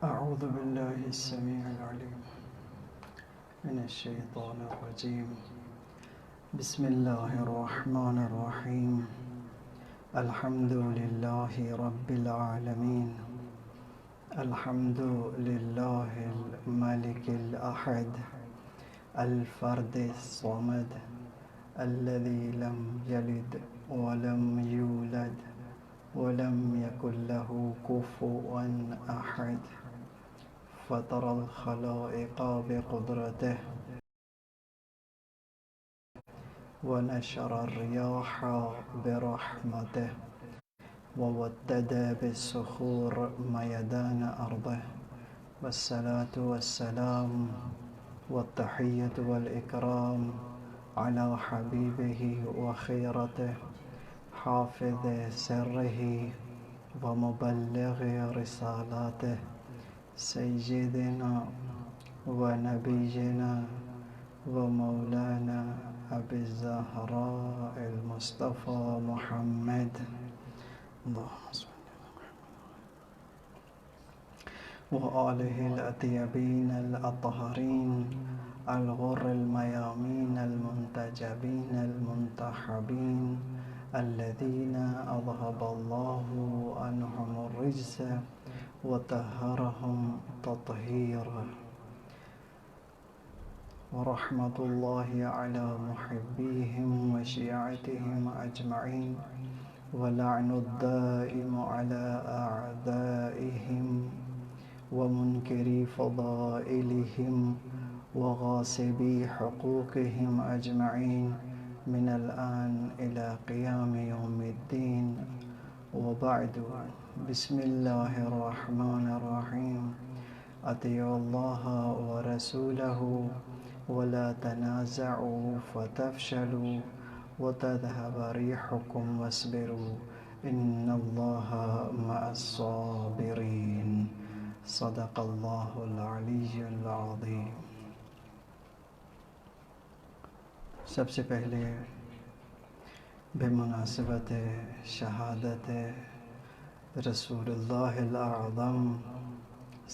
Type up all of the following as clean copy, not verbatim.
أعوذ بالله السميع العليم من الشيطان الرجيم. بسم الله الرحمن الرحيم. الحمد لله رب العالمين. الحمد لله الملك الأحد الفرد الصمد الذي لم يلد ولم يولد ولم يكن له كفوا أحد، فطر الخلائق بقدرته ونشر الرياح برحمته وودد بالصخور ميدان أرضه، والصلاة والسلام والتحية والإكرام على حبيبه وخيرته حافظ سره ومبلغ رسالاته سيدنا ونبينا ومولانا أبي الزهراء المصطفى محمد اللهم صل وآله الأطيبين الأطهرين الغر الميامين المنتجبين المنتخبين الذين أذهب الله عنهم الرجس وطهرهم تطهيرا، ورحمة الله على محبيهم وشيعتهم أجمعين، ولعن الدائم على أعدائهم ومنكري فضائلهم وغاصبي حقوقهم أجمعين من الآن إلى قيام يوم الدين، وبعد. بسم الله الرحمن الرحيم. أطيعوا الله ورسوله ولا تنازعوا فتفشلوا وتذهب ريحكم واصبروا إن الله مع الصابرين. صدق الله العلی العظیم. سب سے پہلے بمناسبت شہادت رسول اللہ الاعظم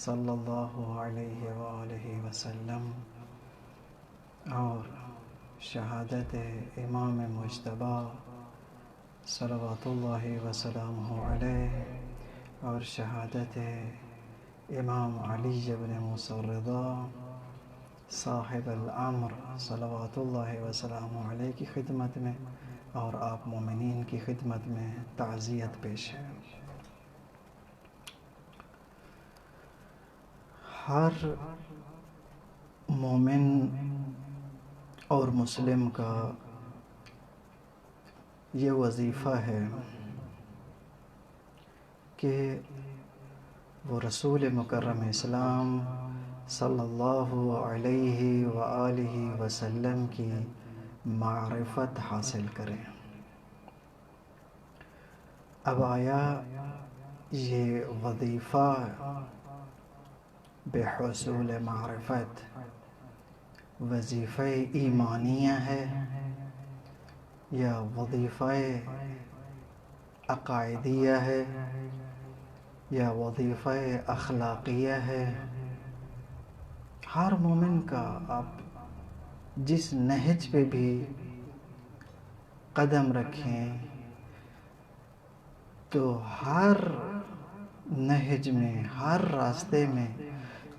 صلی اللہ علیہ وآلہ وسلم اور شہادت امام مجتبی صلوات اللہ وسلامہ علیہ اور شہادت امام علی بن موسیٰ الرضا صاحب الامر صلوات اللہ وسلامہ علیہ کی خدمت میں اور آپ مومنین کی خدمت میں تعزیت پیش ہے. ہر مومن اور مسلم کا یہ وظیفہ ہے کہ وہ رسول مکرم اسلام صلی اللہ علیہ وآلہ وسلم کی معرفت حاصل کریں. اب آیا یہ وظیفہ بحصول معرفت وظیفہ ایمانیہ ہے یا وظیفہ عقائدیہ ہے یا وظیفہ اخلاقیہ ہے؟ ہر مومن کا آپ جس نہج پہ بھی قدم رکھیں تو ہر نہج میں ہر راستے میں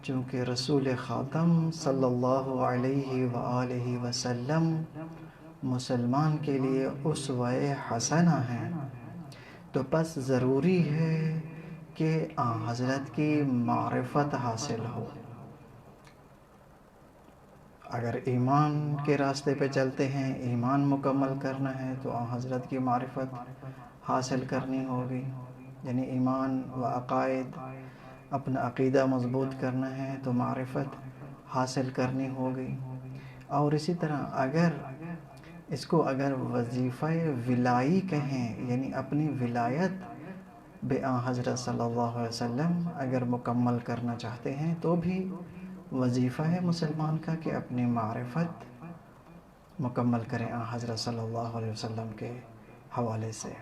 چونکہ رسول خاتم صلی اللہ علیہ وآلہ وسلم مسلمان کے لیے اسوہ حسنہ ہیں، تو بس ضروری ہے کہ آن حضرت کی معرفت حاصل ہو. اگر ایمان کے راستے پہ چلتے ہیں، ایمان مکمل کرنا ہے تو آن حضرت کی معرفت حاصل کرنی ہوگی، یعنی ایمان و عقائد اپنا عقیدہ مضبوط کرنا ہے تو معرفت حاصل کرنی ہوگی. اور اسی طرح اگر وظیفہ ولائی کہیں، یعنی اپنی ولایت بے آن حضرت صلی اللہ علیہ وسلم اگر مکمل کرنا چاہتے ہیں تو بھی وظیفہ ہے مسلمان کا کہ اپنی معرفت مکمل کریں آن حضرت صلی اللہ علیہ وسلم کے حوالے سے.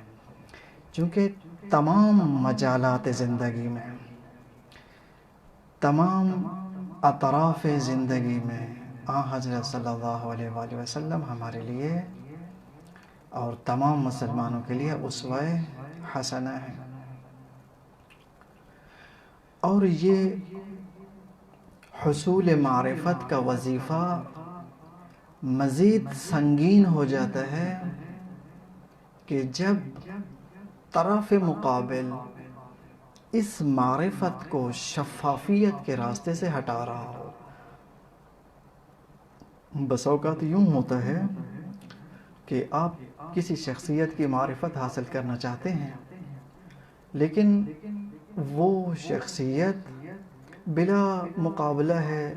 چونکہ تمام مجالات زندگی میں تمام اطراف زندگی میں حضرت صلی اللہ علیہ وآلہ وسلم ہمارے لیے اور تمام مسلمانوں کے لیے اسوہ حسنہ ہے. اور یہ حصول معرفت کا وظیفہ مزید سنگین ہو جاتا ہے کہ جب طرف مقابل اس معرفت کو شفافیت کے راستے سے ہٹا رہا ہو. بس اوقات یوں ہوتا ہے کہ آپ کسی شخصیت کی معرفت حاصل کرنا چاہتے ہیں، لیکن وہ شخصیت بلا مقابلہ ہے،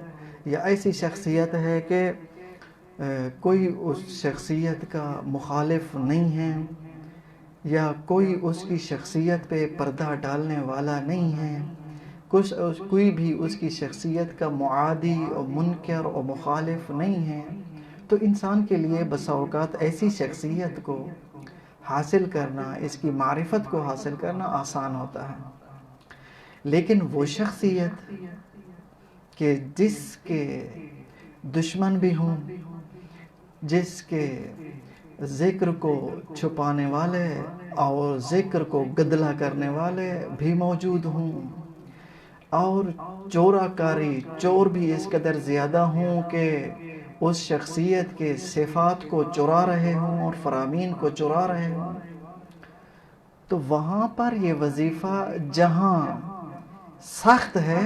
یا ایسی شخصیت ہے کہ کوئی اس شخصیت کا مخالف نہیں ہے، یا کوئی اس کی شخصیت پہ پردہ ڈالنے والا نہیں ہے، کوئی بھی اس کی شخصیت کا معادی اور منکر اور مخالف نہیں ہے. تو انسان کے لیے بسا اوقات ایسی شخصیت کو حاصل کرنا، اس کی معرفت کو حاصل کرنا آسان ہوتا ہے. لیکن وہ شخصیت کہ جس کے دشمن بھی ہوں، جس کے ذکر کو چھپانے والے اور ذکر کو گدلا کرنے والے بھی موجود ہوں، اور چورا کاری چور بھی اس قدر زیادہ ہوں کہ اس شخصیت کے صفات کو چرا رہے ہوں اور فرامین کو چرا رہے ہوں، تو وہاں پر یہ وظیفہ جہاں سخت ہے،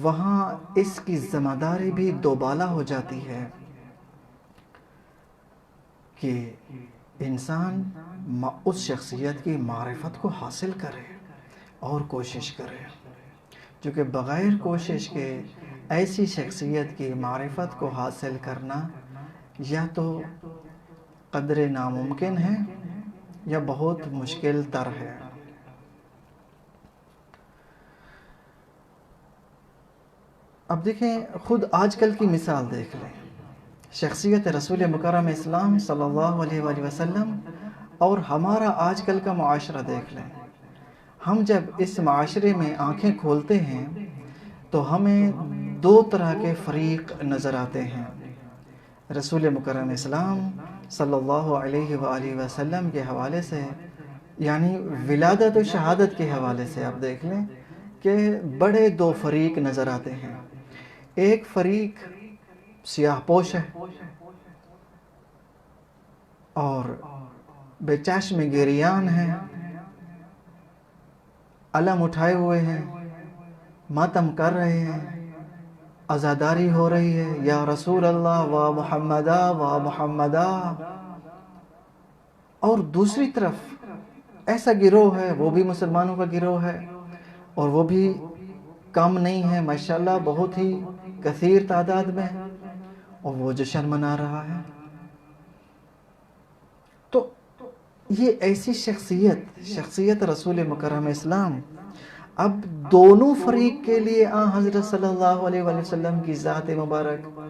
وہاں اس کی ذمہ داری بھی دوبالا ہو جاتی ہے کہ انسان اس شخصیت کی معرفت کو حاصل کرے اور کوشش کرے، کیونکہ بغیر کوشش کے ایسی شخصیت کی معرفت کو حاصل کرنا یا تو قدر ناممکن ہے یا بہت مشکل تر ہے. اب دیکھیں، خود آج کل کی مثال دیکھ لیں، شخصیت رسول مکرم اسلام صلی اللہ علیہ وآلہ وسلم اور ہمارا آج کل کا معاشرہ دیکھ لیں. ہم جب اس معاشرے میں آنکھیں کھولتے ہیں تو ہمیں دو طرح کے فریق نظر آتے ہیں. رسول مکرم اسلام صلی اللہ علیہ وآلہ وسلم کے حوالے سے، یعنی ولادت و شہادت کے حوالے سے آپ دیکھ لیں کہ بڑے دو فریق نظر آتے ہیں. ایک فریق سیاہ پوش ہے اور بے چشم گریان ہے، علم اٹھائے ہوئے ہیں، ماتم کر رہے ہیں، عزاداری ہو رہی ہے، یا رسول اللہ و محمدہ و محمدہ. اور دوسری طرف ایسا گروہ ہے، وہ بھی مسلمانوں کا گروہ ہے اور وہ بھی کم نہیں ہے، ماشاءاللہ بہت ہی کثیر تعداد میں، اور وہ جشن منا رہا ہے. تو یہ ایسی شخصیت رسول مکرم اسلام اب دونوں فریق کے لیے حضرت صلی اللہ علیہ وآلہ وسلم کی ذات مبارک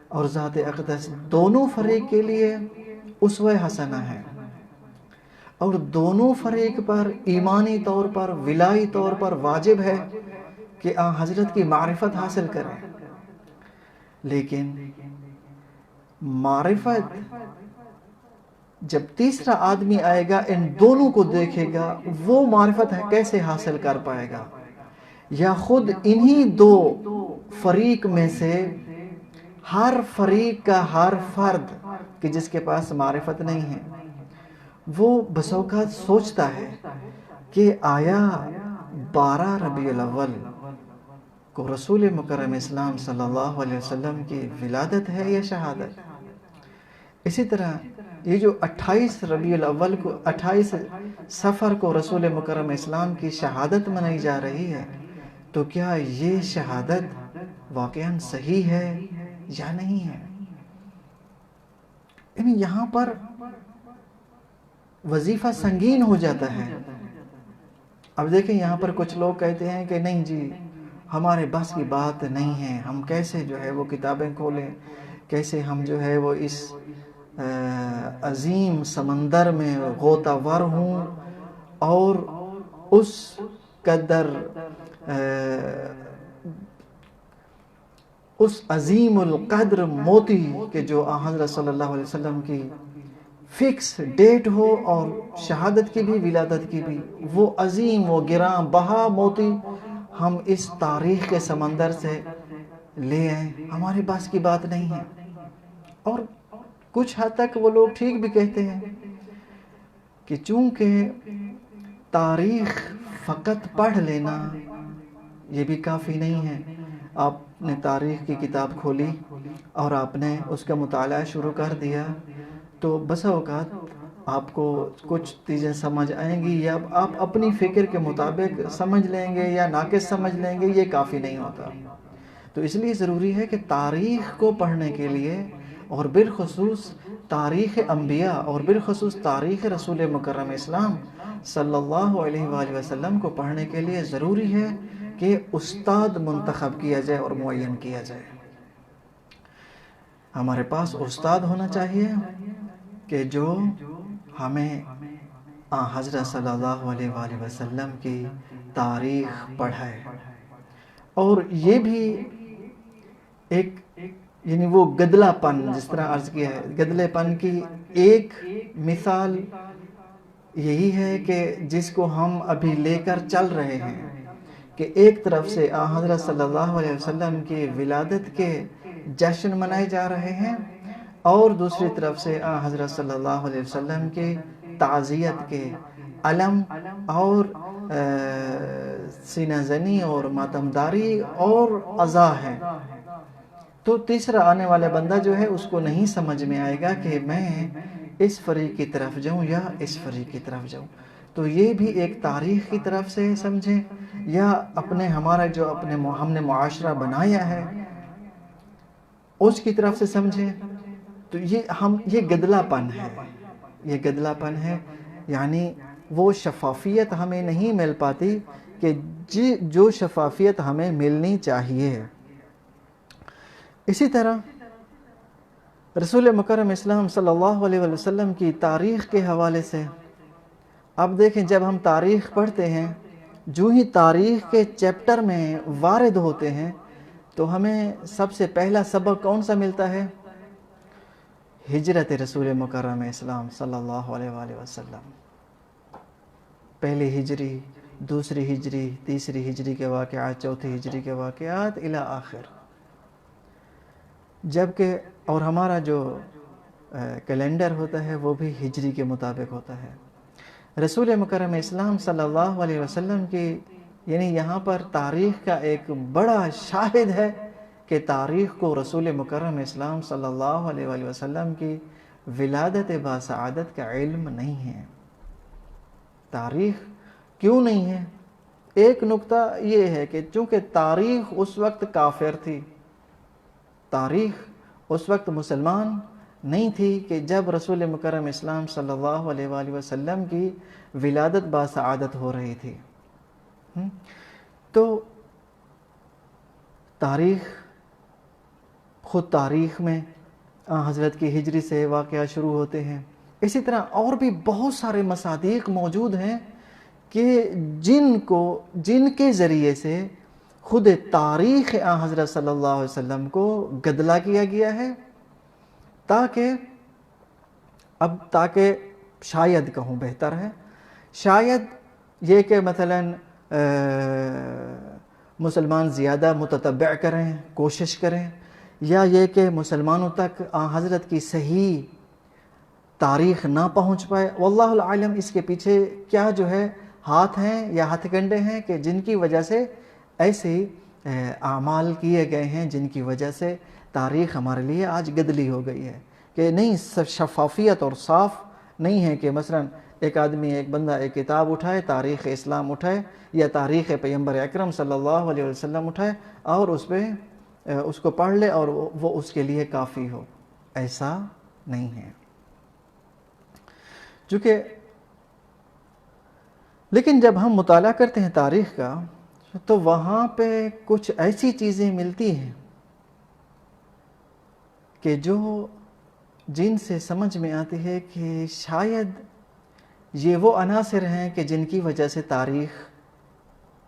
اور ذات اقدس دونوں فریق کے لیے اسوہ حسنہ ہے، اور دونوں فریق پر ایمانی طور پر، ولائی طور پر واجب ہے کہ حضرت کی معرفت حاصل کریں. لیکن معرفت جب تیسرا آدمی آئے گا، ان دونوں کو دیکھے گا، وہ معرفت کیسے حاصل کر پائے گا؟ یا خود انہی دو فریق میں سے ہر فریق کا ہر فرد کہ جس کے پاس معرفت نہیں ہے، وہ بس اوقات سوچتا ہے کہ آیا 12 ربیع الاول کو رسول مکرم اسلام صلی اللہ علیہ وسلم کی ولادت ہے یا شہادت؟ اسی طرح یہ جو 28 ربیع الاول کو 28 صفر کو رسول مکرم اسلام کی شہادت منائی جا رہی ہے، تو کیا یہ شہادت واقعاً صحیح ہے یا نہیں ہے؟ یعنی یہاں پر وظیفہ سنگین ہو جاتا ہے. اب دیکھیں، یہاں پر کچھ لوگ کہتے ہیں کہ نہیں جی، ہمارے بس کی بات نہیں ہے، ہم کیسے جو ہے وہ کتابیں کھولیں، کیسے ہم جو ہے وہ اس عظیم سمندر میں غوطہ ور ہوں اور اس قدر اس عظیم القدر موتی کہ جو حضرت صلی اللہ علیہ وسلم کی فکس ڈیٹ ہو اور شہادت کی بھی ولادت کی بھی، وہ عظیم و گراں بہا موتی ہم اس تاریخ کے سمندر سے لے آئیں، ہمارے پاس کی بات نہیں ہے۔ اور کچھ حد تک وہ لوگ ٹھیک بھی کہتے ہیں کہ چونکہ تاریخ فقط پڑھ لینا یہ بھی کافی نہیں ہے۔ آپ نے تاریخ کی کتاب کھولی اور آپ نے اس کا مطالعہ شروع کر دیا تو بسا اوقات آپ کو کچھ چیزیں سمجھ آئیں گی یا آپ اپنی فکر کے مطابق سمجھ لیں گے یا ناقص سمجھ لیں گے، یہ کافی نہیں ہوتا۔ تو اس لیے ضروری ہے کہ تاریخ کو پڑھنے کے لیے، اور بالخصوص تاریخ انبیاء اور بالخصوص تاریخ رسول مکرم اسلام صلی اللہ علیہ وآلہ وسلم کو پڑھنے کے لیے ضروری ہے کہ استاد منتخب کیا جائے اور معین کیا جائے۔ ہمارے پاس استاد ہونا چاہیے کہ جو ہمیں حضرت صلی اللہ علیہ وآلہ وسلم کی تاریخ پڑھائے، اور یہ بھی ایک یعنی وہ گدلا پن، جس طرح عرض کیا ہے، گدلے پن کی ایک مثال یہی ہے کہ جس کو ہم ابھی لے کر چل رہے ہیں کہ ایک طرف سے حضرت صلی اللہ علیہ وسلم کی ولادت کے جشن منائے جا رہے ہیں، اور دوسری طرف سے حضرت صلی اللہ علیہ وسلم کے تعزیت کے علم اور سینہ زنی اور ماتمداری اور عزا ہے۔ تو تیسرا آنے والا بندہ جو ہے اس کو نہیں سمجھ میں آئے گا کہ میں اس فریق کی طرف جاؤں یا اس فریق کی طرف جاؤں۔ تو یہ بھی ایک تاریخ کی طرف سے سمجھیں یا ہمارا جو ہم نے معاشرہ بنایا ہے اس کی طرف سے سمجھیں۔ تو یہ گدلا پن ہے، یہ گدلا پن ہے، یعنی وہ شفافیت ہمیں نہیں مل پاتی کہ جو شفافیت ہمیں ملنی چاہیے۔ اسی طرح رسول مکرم اسلام صلی اللہ علیہ وسلم کی تاریخ کے حوالے سے اب دیکھیں، جب ہم تاریخ پڑھتے ہیں، جو ہی تاریخ کے چیپٹر میں وارد ہوتے ہیں تو ہمیں سب سے پہلا سبق کون سا ملتا ہے؟ ہجرت رسول مکرم اسلام صلی اللہ علیہ وآلہ وسلم۔ پہلی ہجری، دوسری ہجری، تیسری ہجری کے واقعات، چوتھی ہجری کے واقعات الی آخر۔ جبکہ اور ہمارا جو کیلنڈر ہوتا ہے وہ بھی ہجری کے مطابق ہوتا ہے۔ رسول مکرم اسلام صلی اللہ علیہ وسلم کی یعنی یہاں پر تاریخ کا ایک بڑا شاہد ہے کہ تاریخ کو رسول مکرم اسلام صلی اللہ علیہ وآلہ وسلم کی ولادت باسعادت کا علم نہیں ہے۔ تاریخ کیوں نہیں ہے؟ ایک نقطہ یہ ہے کہ چونکہ تاریخ اس وقت کافر تھی، تاریخ اس وقت مسلمان نہیں تھی کہ جب رسول مکرم اسلام صلی اللہ علیہ وآلہ وسلم کی ولادت باسعادت ہو رہی تھی۔ تو تاریخ، خود تاریخ میں حضرت کی ہجری سے واقعہ شروع ہوتے ہیں۔ اسی طرح اور بھی بہت سارے مصادیق موجود ہیں کہ جن کے ذریعے سے خود تاریخ حضرت صلی اللہ علیہ وسلم کو گدلا کیا گیا ہے، تاکہ شاید کہوں بہتر ہے، شاید یہ کہ مثلا مسلمان زیادہ متتبع کریں، کوشش کریں، یا یہ کہ مسلمانوں تک حضرت کی صحیح تاریخ نہ پہنچ پائے۔ واللہ العالم اس کے پیچھے کیا جو ہے ہاتھ ہیں یا ہتھ کنڈے ہیں کہ جن کی وجہ سے ایسے اعمال کیے گئے ہیں، جن کی وجہ سے تاریخ ہمارے لیے آج گدلی ہو گئی ہے، کہ نہیں شفافیت اور صاف نہیں ہے کہ مثلا ایک بندہ ایک کتاب اٹھائے، تاریخ اسلام اٹھائے یا تاریخ پیغمبر اکرم صلی اللہ علیہ وسلم اٹھائے اور اس کو پڑھ لے اور وہ اس کے لیے کافی ہو۔ ایسا نہیں ہے۔ لیکن جب ہم مطالعہ کرتے ہیں تاریخ کا تو وہاں پہ کچھ ایسی چیزیں ملتی ہیں کہ جن سے سمجھ میں آتی ہے کہ شاید یہ وہ عناصر ہیں کہ جن کی وجہ سے تاریخ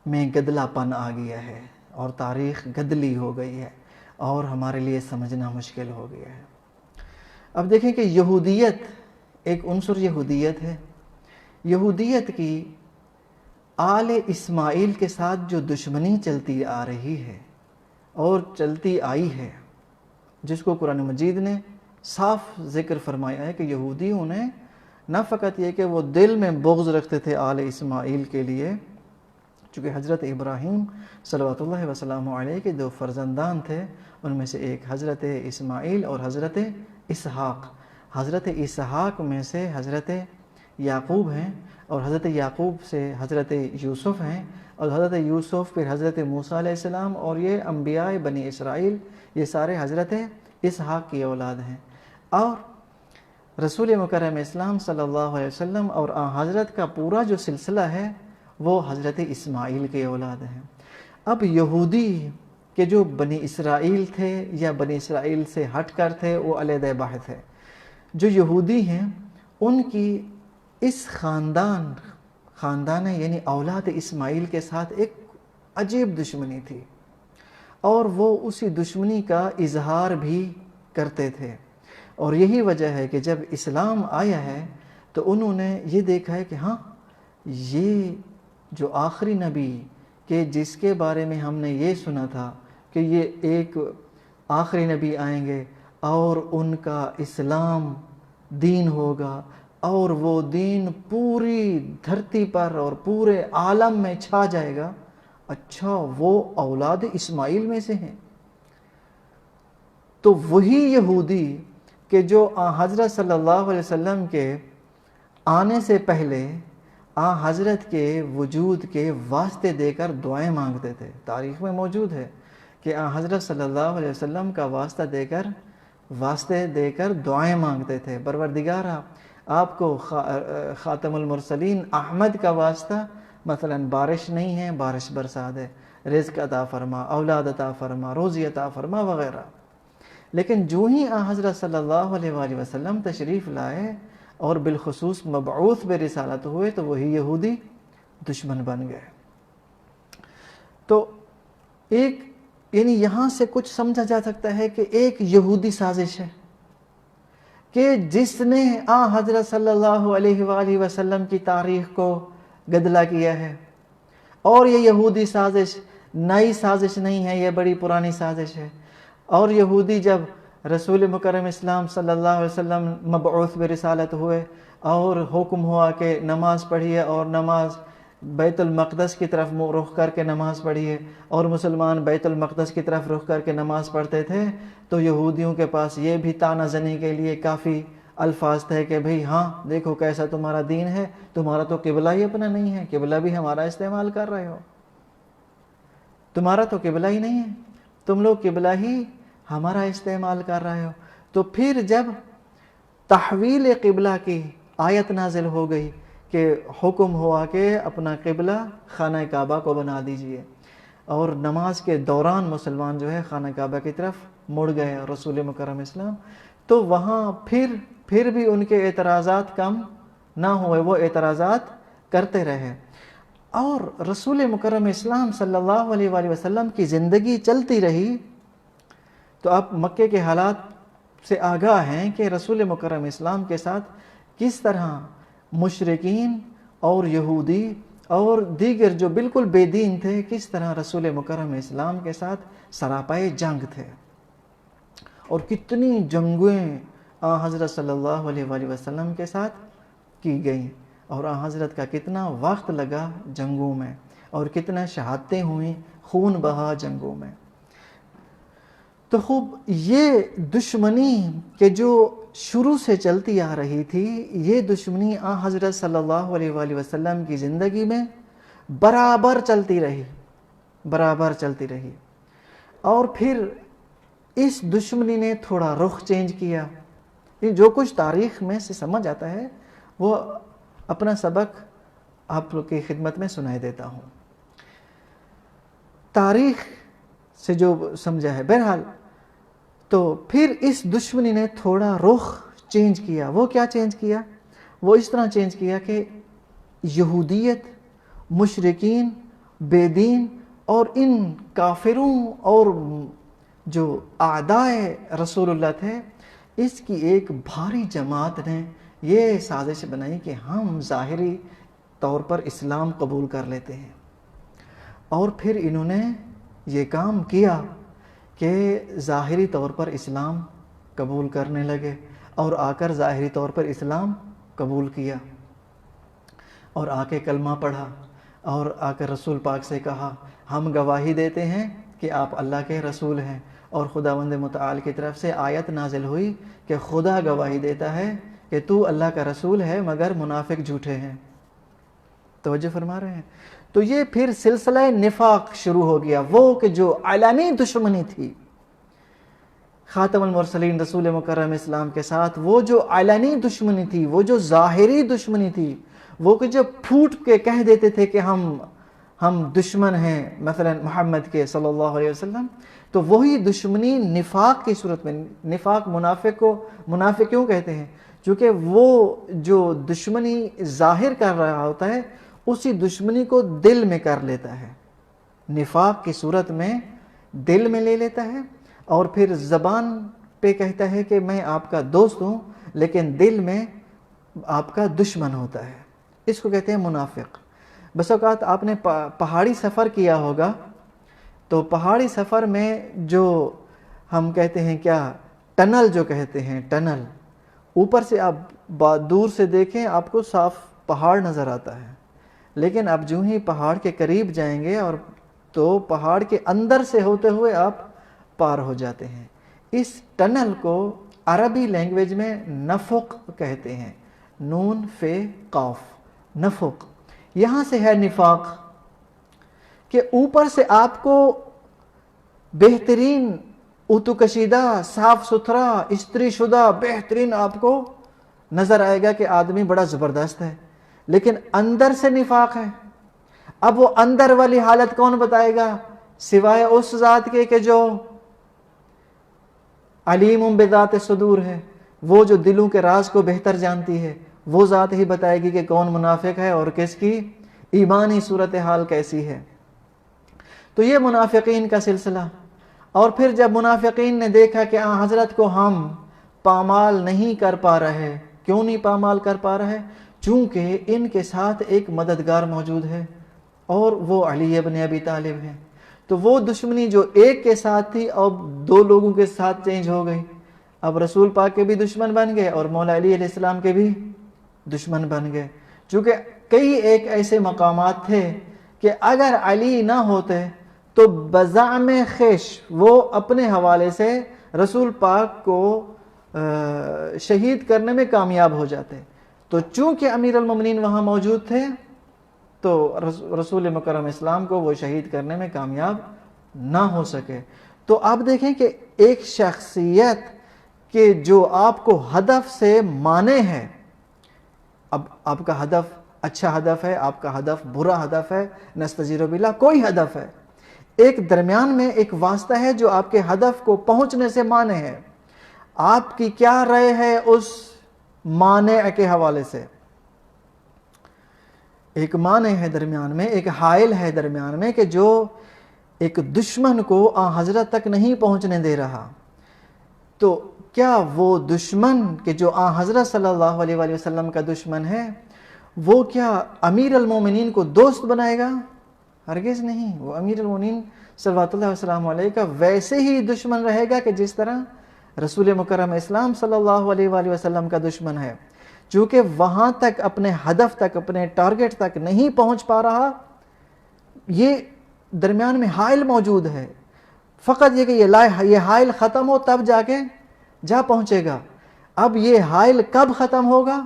میں گدلا پن آ گیا ہے اور تاریخ گدلی ہو گئی ہے، اور ہمارے لیے سمجھنا مشکل ہو گیا ہے۔ اب دیکھیں کہ یہودیت ایک عنصر یہودیت ہے، یہودیت کی آل اسماعیل کے ساتھ جو دشمنی چلتی آ رہی ہے اور چلتی آئی ہے، جس کو قرآن مجید نے صاف ذکر فرمایا ہے کہ یہودیوں نے نہ فقط یہ کہ وہ دل میں بغض رکھتے تھے آل اسماعیل کے لیے، چونکہ حضرت ابراہیم صلوات اللہ وسلم علیہ کے دو فرزندان تھے، ان میں سے ایک حضرت اسماعیل اور حضرت اسحاق۔ حضرت اسحاق میں سے حضرت یعقوب ہیں، اور حضرت یعقوب سے حضرت یوسف ہیں، اور حضرت یوسف پھر حضرت موسیٰ علیہ السلام، اور یہ انبیاء بنی اسرائیل یہ سارے حضرت اسحاق کی اولاد ہیں۔ اور رسول مکرم اسلام صلی اللہ علیہ وسلم اور حضرت کا پورا جو سلسلہ ہے وہ حضرت اسماعیل کے اولاد ہیں۔ اب یہودی کہ جو بنی اسرائیل تھے یا بنی اسرائیل سے ہٹ کر تھے وہ علیحدہ بحث ہے۔ جو یہودی ہیں ان کی اس خاندان یعنی اولاد اسماعیل کے ساتھ ایک عجیب دشمنی تھی، اور وہ اسی دشمنی کا اظہار بھی کرتے تھے، اور یہی وجہ ہے کہ جب اسلام آیا ہے تو انہوں نے یہ دیکھا ہے کہ ہاں یہ جو آخری نبی کہ جس کے بارے میں ہم نے یہ سنا تھا کہ یہ ایک آخری نبی آئیں گے اور ان کا اسلام دین ہوگا، اور وہ دین پوری دھرتی پر اور پورے عالم میں چھا جائے گا، اچھا وہ اولاد اسماعیل میں سے ہیں۔ تو وہی یہودی کہ جو حضرت صلی اللہ علیہ وسلم کے آنے سے پہلے حضرت کے وجود کے واسطے دے کر دعائیں مانگتے تھے، تاریخ میں موجود ہے کہ حضرت صلی اللہ علیہ وسلم کا واسطے دے کر دعائیں مانگتے تھے، پروردگارا آپ کو خاتم المرسلین احمد کا واسطہ، مثلا بارش نہیں ہے بارش برسا دے، رزق عطا فرما، اولاد عطا فرما، روزی عطا فرما وغیرہ۔ لیکن جو ہی حضرت صلی اللہ علیہ وآلہ وسلم تشریف لائے اور بالخصوص مبعوث برسالت ہوئے تو وہی یہودی دشمن بن گئے۔ تو ایک یعنی یہاں سے کچھ سمجھا جا سکتا ہے کہ ایک یہودی سازش ہے کہ جس نے حضرت صلی اللہ علیہ وآلہ وسلم کی تاریخ کو گدلا کیا ہے، اور یہ یہودی سازش نئی سازش نہیں ہے، یہ بڑی پرانی سازش ہے۔ اور یہودی جب رسول مکرم اسلام صلی اللہ علیہ وسلم مبعوث برسالت ہوئے اور حکم ہوا کہ نماز پڑھیے، اور نماز بیت المقدس کی طرف رخ کر کے نماز پڑھیے، اور مسلمان بیت المقدس کی طرف رخ کر کے نماز پڑھتے تھے، تو یہودیوں کے پاس یہ بھی طعنہ زنی کے لیے کافی الفاظ تھے کہ بھئی ہاں دیکھو کیسا تمہارا دین ہے، تمہارا تو قبلہ ہی اپنا نہیں ہے، قبلہ بھی ہمارا استعمال کر رہے ہو، تمہارا تو قبلہ ہی نہیں ہے، تم لوگ قبلہ ہی ہمارا استعمال کر رہے ہو۔ تو پھر جب تحویل قبلہ کی آیت نازل ہو گئی کہ حکم ہوا کہ اپنا قبلہ خانہ کعبہ کو بنا دیجئے، اور نماز کے دوران مسلمان جو ہے خانہ کعبہ کی طرف مڑ گئے رسول مکرم اسلام، تو وہاں پھر بھی ان کے اعتراضات کم نہ ہوئے، وہ اعتراضات کرتے رہے، اور رسول مکرم اسلام صلی اللہ علیہ وآلہ وسلم کی زندگی چلتی رہی۔ تو آپ مکے کے حالات سے آگاہ ہیں کہ رسول مکرم اسلام کے ساتھ کس طرح مشرکین اور یہودی اور دیگر جو بالکل بے دین تھے، کس طرح رسول مکرم اسلام کے ساتھ سراپائے جنگ تھے، اور کتنی جنگیں حضرت صلی اللہ علیہ وآلہ وسلم کے ساتھ کی گئیں، اور حضرت کا کتنا وقت لگا جنگوں میں، اور کتنا شہادتیں ہوئیں، خون بہا جنگوں میں۔ تو خوب یہ دشمنی کہ جو شروع سے چلتی آ رہی تھی، یہ دشمنی حضرت صلی اللہ علیہ وآلہ وسلم کی زندگی میں برابر چلتی رہی، اور پھر اس دشمنی نے تھوڑا رخ چینج کیا۔ جو کچھ تاریخ میں سے سمجھ آتا ہے وہ اپنا سبق آپ لوگ کی خدمت میں سنائی دیتا ہوں، تاریخ سے جو سمجھا ہے۔ بہرحال تو پھر اس دشمنی نے تھوڑا رخ چینج کیا۔ وہ کیا چینج کیا؟ وہ اس طرح چینج کیا کہ یہودیت، مشرکین، بے دین اور ان کافروں اور جو اعدائے رسول اللہ تھے، اس کی ایک بھاری جماعت نے یہ سازش بنائی کہ ہم ظاہری طور پر اسلام قبول کر لیتے ہیں، اور پھر انہوں نے یہ کام کیا کہ ظاہری طور پر اسلام قبول کرنے لگے، اور آ کر ظاہری طور پر اسلام قبول کیا، اور آ کے کلمہ پڑھا، اور آ کر رسول پاک سے کہا ہم گواہی دیتے ہیں کہ آپ اللہ کے رسول ہیں، اور خداوند متعال کی طرف سے آیت نازل ہوئی کہ خدا گواہی دیتا ہے کہ تو اللہ کا رسول ہے مگر منافق جھوٹے ہیں۔ توجہ فرما رہے ہیں؟ تو یہ پھر سلسلہ نفاق شروع ہو گیا، وہ کہ جو علنی دشمنی تھی خاتم المرسلین رسول مکرم اسلام کے ساتھ، وہ جو علنی دشمنی تھی، وہ جو ظاہری دشمنی تھی، وہ کہ جو پھوٹ کے کہہ دیتے تھے کہ ہم دشمن ہیں مثلا محمد کے صلی اللہ علیہ وسلم، تو وہی دشمنی نفاق کی صورت میں، نفاق منافق کو منافق کیوں کہتے ہیں؟ چونکہ وہ جو دشمنی ظاہر کر رہا ہوتا ہے اسی دشمنی کو دل میں کر لیتا ہے، نفاق کی صورت میں دل میں لے لیتا ہے، اور پھر زبان پہ کہتا ہے کہ میں آپ کا دوست ہوں، لیکن دل میں آپ کا دشمن ہوتا ہے، اس کو کہتے ہیں منافق۔ بس اوقات آپ نے پہاڑی سفر کیا ہوگا، تو پہاڑی سفر میں جو ہم کہتے ہیں کیا، ٹنل جو کہتے ہیں، ٹنل، اوپر سے آپ دور سے دیکھیں آپ کو صاف پہاڑ نظر آتا ہے، لیکن اب جو ہی پہاڑ کے قریب جائیں گے اور تو پہاڑ کے اندر سے ہوتے ہوئے آپ پار ہو جاتے ہیں۔ اس ٹنل کو عربی لینگویج میں نفق کہتے ہیں، نون فے قاف، نفق۔ یہاں سے ہے نفاق، کہ اوپر سے آپ کو بہترین اتو کشیدہ، صاف ستھرا، استری شدہ، بہترین آپ کو نظر آئے گا کہ آدمی بڑا زبردست ہے، لیکن اندر سے نفاق ہے۔ اب وہ اندر والی حالت کون بتائے گا سوائے اس ذات کے کہ جو علیم بذات صدور ہے، وہ جو دلوں کے راز کو بہتر جانتی ہے، وہ ذات ہی بتائے گی کہ کون منافق ہے اور کس کی ایمانی صورتحال کیسی ہے۔ تو یہ منافقین کا سلسلہ۔ اور پھر جب منافقین نے دیکھا کہ حضرت کو ہم پامال نہیں کر پا رہے، کیوں نہیں پامال کر پا رہے؟ چونکہ ان کے ساتھ ایک مددگار موجود ہے، اور وہ علی ابن ابی طالب ہیں۔ تو وہ دشمنی جو ایک کے ساتھ تھی اب دو لوگوں کے ساتھ چینج ہو گئی، اب رسول پاک کے بھی دشمن بن گئے اور مولا علی علیہ السلام کے بھی دشمن بن گئے، چونکہ کئی ایک ایسے مقامات تھے کہ اگر علی نہ ہوتے تو بزعم خیش وہ اپنے حوالے سے رسول پاک کو شہید کرنے میں کامیاب ہو جاتے، تو چونکہ امیر المومنین وہاں موجود تھے تو رسول مکرم اسلام کو وہ شہید کرنے میں کامیاب نہ ہو سکے۔ تو آپ دیکھیں کہ ایک شخصیت کہ جو آپ کو ہدف سے مانے ہے، اب آپ کا ہدف اچھا ہدف ہے، آپ کا ہدف برا ہدف ہے، نستجیر باللہ، کوئی ہدف ہے، ایک درمیان میں ایک واسطہ ہے جو آپ کے ہدف کو پہنچنے سے مانے ہے۔ آپ کی کیا رائے ہے اس مانع کے حوالے سے؟ ایک مانع ہے درمیان میں، ایک حائل ہے درمیان میں کہ جو ایک دشمن کو حضرت تک نہیں پہنچنے دے رہا۔ تو کیا وہ دشمن کہ جو حضرت صلی اللہ علیہ وآلہ وسلم کا دشمن ہے، وہ کیا امیر المومنین کو دوست بنائے گا؟ ہرگز نہیں۔ وہ امیر المومنین صلوات اللہ وسلم علیہ کا ویسے ہی دشمن رہے گا کہ جس طرح رسول مکرم اسلام صلی اللہ علیہ وآلہ وسلم کا دشمن ہے، چونکہ وہاں تک اپنے ہدف تک، اپنے ٹارگٹ تک نہیں پہنچ پا رہا، یہ درمیان میں حائل موجود ہے۔ فقط یہ کہ یہ حائل ختم ہو تب جا کے جا پہنچے گا۔ اب یہ حائل کب ختم ہوگا؟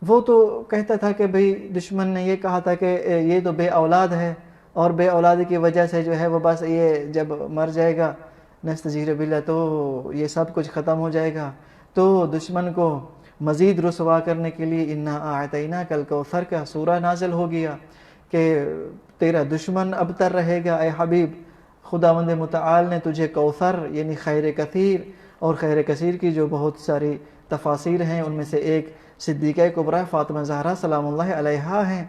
وہ تو کہتا تھا کہ بھئی دشمن نے یہ کہا تھا کہ یہ تو بے اولاد ہے، اور بے اولاد کی وجہ سے جو ہے وہ بس یہ جب مر جائے گا نستجیر باللہ تو یہ سب کچھ ختم ہو جائے گا۔ تو دشمن کو مزید رسوا کرنے کے لیے انا اعطیناک الکوثر کا سورہ نازل ہو گیا کہ تیرا دشمن ابتر رہے گا اے حبیب، خداوند متعال نے تجھے کوثر یعنی خیر کثیر، اور خیر کثیر کی جو بہت ساری تفاسیر ہیں ان میں سے ایک صدیقہ کبریٰ فاطمہ زہرا سلام اللہ علیہا ہیں،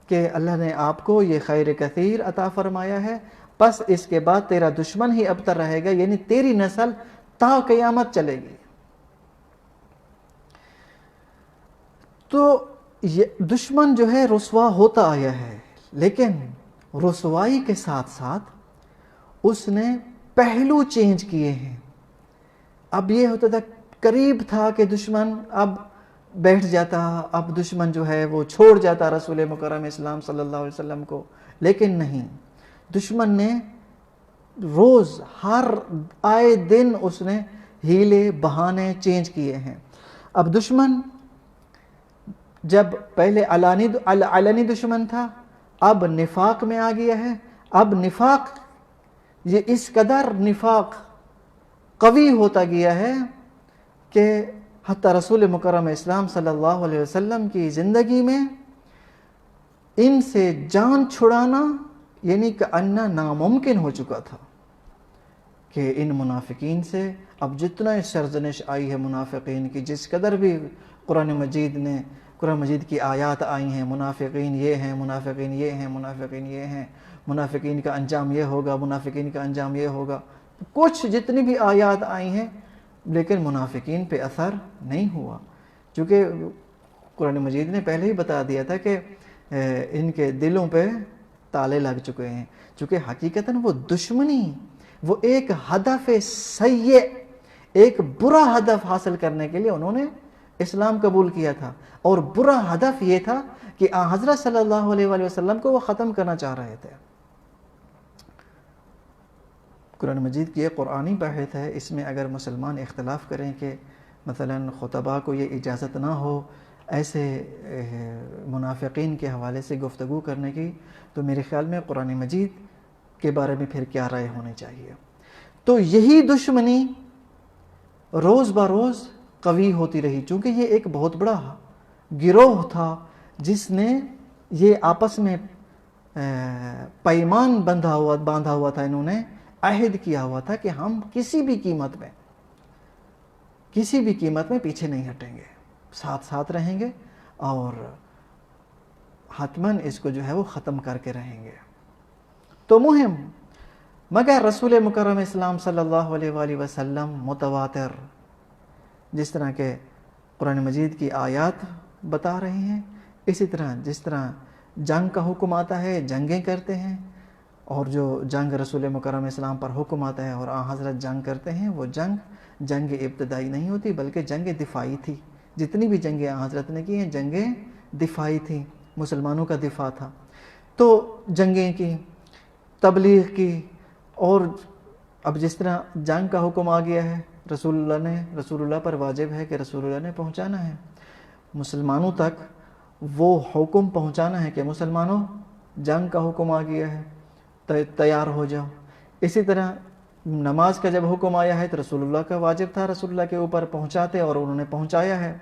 کہ اللہ نے آپ کو یہ خیر کثیر عطا فرمایا ہے، بس اس کے بعد تیرا دشمن ہی ابتر رہے گا، یعنی تیری نسل تا قیامت چلے گی۔ تو یہ دشمن جو ہے رسوا ہوتا آیا ہے، لیکن رسوائی کے ساتھ ساتھ اس نے پہلو چینج کیے ہیں۔ اب یہ ہوتا تھا، قریب تھا کہ دشمن اب بیٹھ جاتا، اب دشمن جو ہے وہ چھوڑ جاتا رسول مکرم اسلام صلی اللہ علیہ وسلم کو، لیکن نہیں، دشمن نے روز ہر آئے دن اس نے ہیلے بہانے چینج کیے ہیں۔ اب دشمن جب پہلے علنی دشمن تھا، اب نفاق میں آ گیا ہے۔ اب نفاق، یہ اس قدر نفاق قوی ہوتا گیا ہے کہ حتی رسول مکرم اسلام صلی اللہ علیہ وسلم کی زندگی میں ان سے جان چھڑانا یعنی کہ انّا ناممکن ہو چکا تھا، کہ ان منافقین سے اب جتنا سرزنش آئی ہے منافقین کی، جس قدر بھی قرآن مجید کی آیات آئی ہیں، منافقین یہ ہیں، منافقین یہ ہیں، منافقین یہ ہیں، منافقین کا انجام یہ ہوگا، منافقین کا انجام یہ ہوگا، کچھ جتنی بھی آیات آئی ہیں، لیکن منافقین پہ اثر نہیں ہوا، چونکہ قرآن مجید نے پہلے ہی بتا دیا تھا کہ ان کے دلوں پہ تالے لگ چکے ہیں، چونکہ حقیقتاً وہ دشمنی، وہ ایک ہدف سیئ، ایک برا ہدف حاصل کرنے کے لیے انہوں نے اسلام قبول کیا تھا، اور برا ہدف یہ تھا کہ حضرت صلی اللہ علیہ وآلہ وسلم کو وہ ختم کرنا چاہ رہے تھے۔ قرآن مجید کی ایک قرآنی بحث ہے، اس میں اگر مسلمان اختلاف کریں کہ مثلا خطباء کو یہ اجازت نہ ہو ایسے منافقین کے حوالے سے گفتگو کرنے کی، تو میرے خیال میں قرآن مجید کے بارے میں پھر کیا رائے ہونی چاہیے۔ تو یہی دشمنی روز بروز قوی ہوتی رہی، چونکہ یہ ایک بہت بڑا گروہ تھا جس نے یہ آپس میں پیمان باندھا ہوا تھا، انہوں نے عہد کیا ہوا تھا کہ ہم کسی بھی قیمت میں پیچھے نہیں ہٹیں گے، ساتھ رہیں گے اور حتماً اس کو جو ہے وہ ختم کر کے رہیں گے۔ تو مہم، مگر رسول مکرم اسلام صلی اللہ علیہ وآلہ وسلم متواتر، جس طرح کہ قرآن مجید کی آیات بتا رہی ہیں، اسی طرح جس طرح جنگ کا حکم آتا ہے جنگیں کرتے ہیں، اور جو جنگ رسول مکرم اسلام پر حکم آتا ہے اور حضرت جنگ کرتے ہیں، وہ جنگ ابتدائی نہیں ہوتی بلکہ جنگ دفاعی تھی۔ جتنی بھی جنگیں حضرت نے کی ہیں جنگیں دفاعی تھیں، مسلمانوں کا دفاع تھا۔ تو جنگیں کی، تبلیغ کی، اور اب جس طرح جنگ کا حکم آ گیا ہے، رسول اللہ پر واجب ہے کہ رسول اللہ نے پہنچانا ہے مسلمانوں تک، وہ حکم پہنچانا ہے کہ مسلمانوں جنگ کا حکم آ گیا ہے، تیار ہو جاؤ۔ اسی طرح نماز کا جب حکم آیا ہے تو رسول اللہ کا واجب تھا رسول اللہ کے اوپر پہنچاتے، اور انہوں نے پہنچایا ہے۔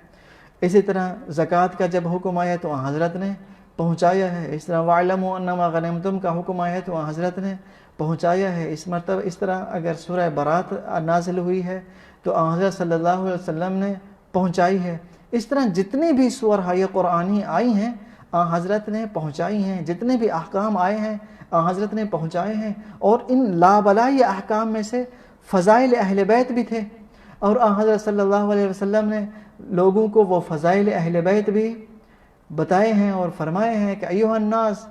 اسی طرح زکوٰۃ کا جب حکم آیا تو حضرت نے پہنچایا ہے۔ اس طرح وَاعْلَمُوا أَنَّمَا غَنِمْتُمْ کا حکم آیا ہے تو حضرت نے پہنچایا ہے۔ اس طرح اگر سورہ برات نازل ہوئی ہے تو حضرت صلی اللہ علیہ وسلم نے پہنچائی ہے۔ اس طرح جتنی بھی سورہ قرآنی آئی ہیں حضرت نے پہنچائی ہیں، جتنے بھی احکام آئے ہیں حضرت نے پہنچائے ہیں، اور ان لابلائی احکام میں سے فضائل اہل بیت بھی تھے، اور حضرت صلی اللہ علیہ وسلم نے لوگوں کو وہ فضائل اہل بیت بھی بتائے ہیں اور فرمائے ہیں کہ ایھا الناس،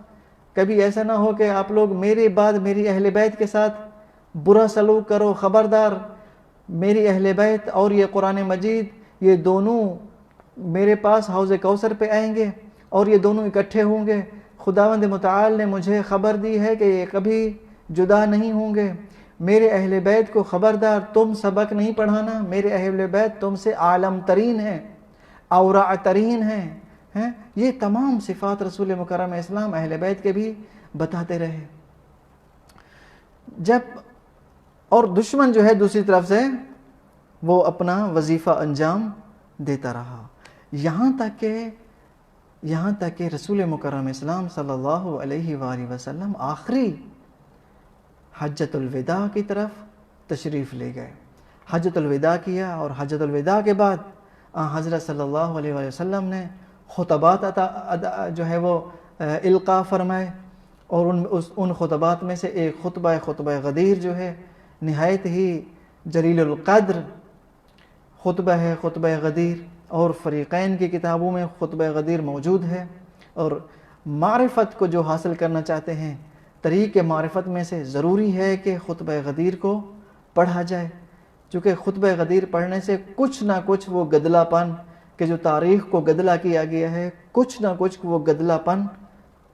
کبھی ایسا نہ ہو کہ آپ لوگ میرے بعد میری اہل بیت کے ساتھ برا سلوک کرو، خبردار، میری اہل بیت اور یہ قرآن مجید یہ دونوں میرے پاس حوض کوثر پہ آئیں گے اور یہ دونوں اکٹھے ہوں گے۔ خداوند متعال نے مجھے خبر دی ہے کہ یہ کبھی جدا نہیں ہوں گے۔ میرے اہل بیت کو خبردار، تم سبق نہیں پڑھانا، میرے اہل بیت تم سے عالم ترین ہیں، اورع ترین ہیں۔ یہ تمام صفات رسول مکرم اسلام اہل بیت کے بھی بتاتے رہے۔ اور دشمن جو ہے دوسری طرف سے وہ اپنا وظیفہ انجام دیتا رہا، یہاں تک کہ رسول مکرم اسلام صلی اللہ علیہ وآلہ وسلم آخری حجۃ الوداع کی طرف تشریف لے گئے۔ حجۃ الوداع کیا، اور حجۃ الوداع کے بعد حضرت صلی اللہ علیہ وآلہ وسلم نے خطبات جو ہے وہ القاء فرمائے، اور ان خطبات میں سے ایک خطبہ غدیر جو ہے نہایت ہی جلیل القدر خطبہ ہے، خطبہ غدیر، اور فریقین کی کتابوں میں خطبہ غدیر موجود ہے۔ اور معرفت کو جو حاصل کرنا چاہتے ہیں، طریق معرفت میں سے ضروری ہے کہ خطبہ غدیر کو پڑھا جائے، چونکہ خطبہ غدیر پڑھنے سے کچھ نہ کچھ وہ گدلا پن کہ جو تاریخ کو گدلا کیا گیا ہے، کچھ نہ کچھ وہ گدلا پن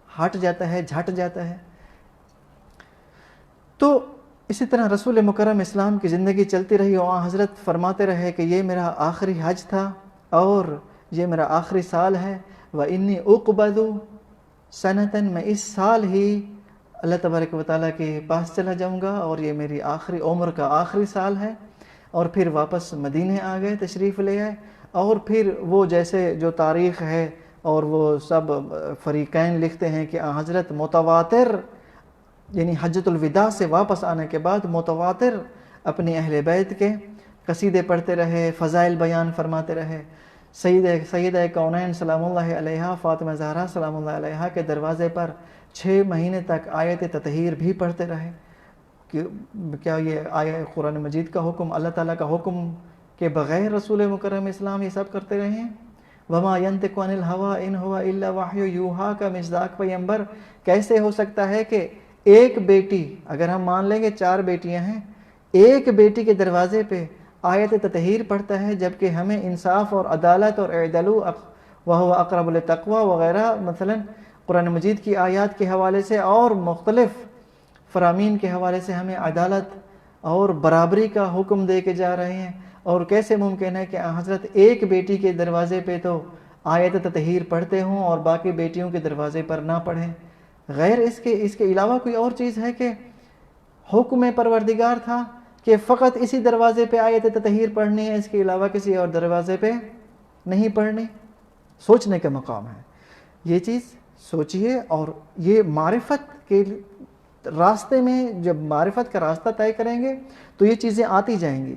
ہٹ جاتا ہے، جھٹ جاتا ہے۔ تو اسی طرح رسول مکرم اسلام کی زندگی چلتی رہی اور حضرت فرماتے رہے کہ یہ میرا آخری حج تھا اور یہ میرا آخری سال ہے، وَإِنِّي أُقْبَضُ سَنَةً، میں اس سال ہی اللہ تبارک و تعالیٰ کے پاس چلا جاؤں گا، اور یہ میری آخری عمر کا آخری سال ہے۔ اور پھر واپس مدینے آ گئے، تشریف لے آئے، اور پھر وہ جیسے جو تاریخ ہے اور وہ سب فریقین لکھتے ہیں کہ حضرت متواتر یعنی حجۃ الوداع سے واپس آنے کے بعد متواتر اپنی اہل بیت کے قصیدے پڑھتے رہے، فضائل بیان فرماتے رہے۔ سیدہ کونین سلام اللہ علیہا فاطمہ زہرا سلام اللہ علیہا کے دروازے پر 6 مہینے تک آیت تطہیر بھی پڑھتے رہے۔ کہ کیا یہ آیت قرآن مجید کا حکم، اللہ تعالیٰ کا حکم کے بغیر رسول مکرم اسلام یہ سب کرتے رہے ہیں؟ وما ينطق عن الهوى ان هو الا وحی یوحیٰ کا مصداق پیغمبر کیسے ہو سکتا ہے کہ ایک بیٹی، اگر ہم مان لیں گے 4 بیٹیاں ہیں، ایک بیٹی کے دروازے پہ آیت تطہیر پڑھتا ہے، جبکہ ہمیں انصاف اور عدالت اور اعدلوا وهو اقرب للتقوی وغیرہ مثلا قرآن مجید کی آیات کے حوالے سے اور مختلف فرامین کے حوالے سے ہمیں عدالت اور برابری کا حکم دے کے جا رہے ہیں، اور کیسے ممکن ہے کہ حضرت ایک بیٹی کے دروازے پہ تو آیت تطہیر پڑھتے ہوں اور باقی بیٹیوں کے دروازے پر نہ پڑھیں؟ غیر اس کے علاوہ کوئی اور چیز ہے کہ حکم پروردگار تھا کہ فقط اسی دروازے پہ آیت تطہیر پڑھنی ہے، اس کے علاوہ کسی اور دروازے پہ نہیں پڑھنی؟ سوچنے کا مقام ہے، یہ چیز سوچئے۔ اور یہ معرفت کے راستے میں جب معرفت کا راستہ طے کریں گے تو یہ چیزیں آتی جائیں گی۔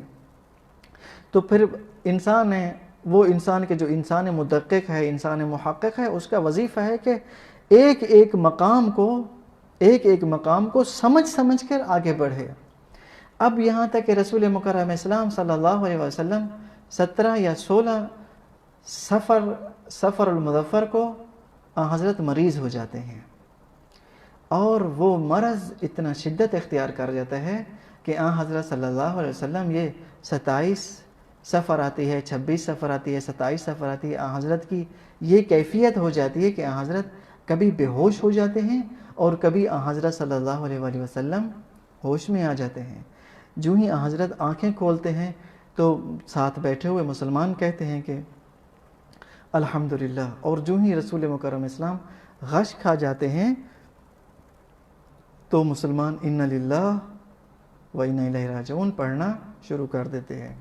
تو پھر انسان ہے، وہ انسان کے جو انسان مدقق ہے، انسان محقق ہے، اس کا وظیفہ ہے کہ ایک ایک مقام کو سمجھ کر آگے بڑھے۔ اب یہاں تک کہ رسول مکرم اسلام صلی اللہ علیہ وسلم 17 یا 16 سفر المظفر کو حضرت مریض ہو جاتے ہیں، اور وہ مرض اتنا شدت اختیار کر جاتا ہے کہ حضرت صلی اللہ علیہ وسلم یہ 27 سفر آتی ہے، 26 سفر آتی ہے، 27 سفر آتی ہے، حضرت کی یہ کیفیت ہو جاتی ہے کہ حضرت کبھی بے ہوش ہو جاتے ہیں اور کبھی حضرت صلی اللہ علیہ وآلہ وسلم ہوش میں آ جاتے ہیں۔ جو ہی حضرت آنکھیں کھولتے ہیں تو ساتھ بیٹھے ہوئے مسلمان کہتے ہیں کہ الحمدللہ، اور جو ہی رسول مکرم اسلام غش کھا جاتے ہیں تو مسلمان انا للہ و انا الیہ راجعون پڑھنا شروع کر دیتے ہیں۔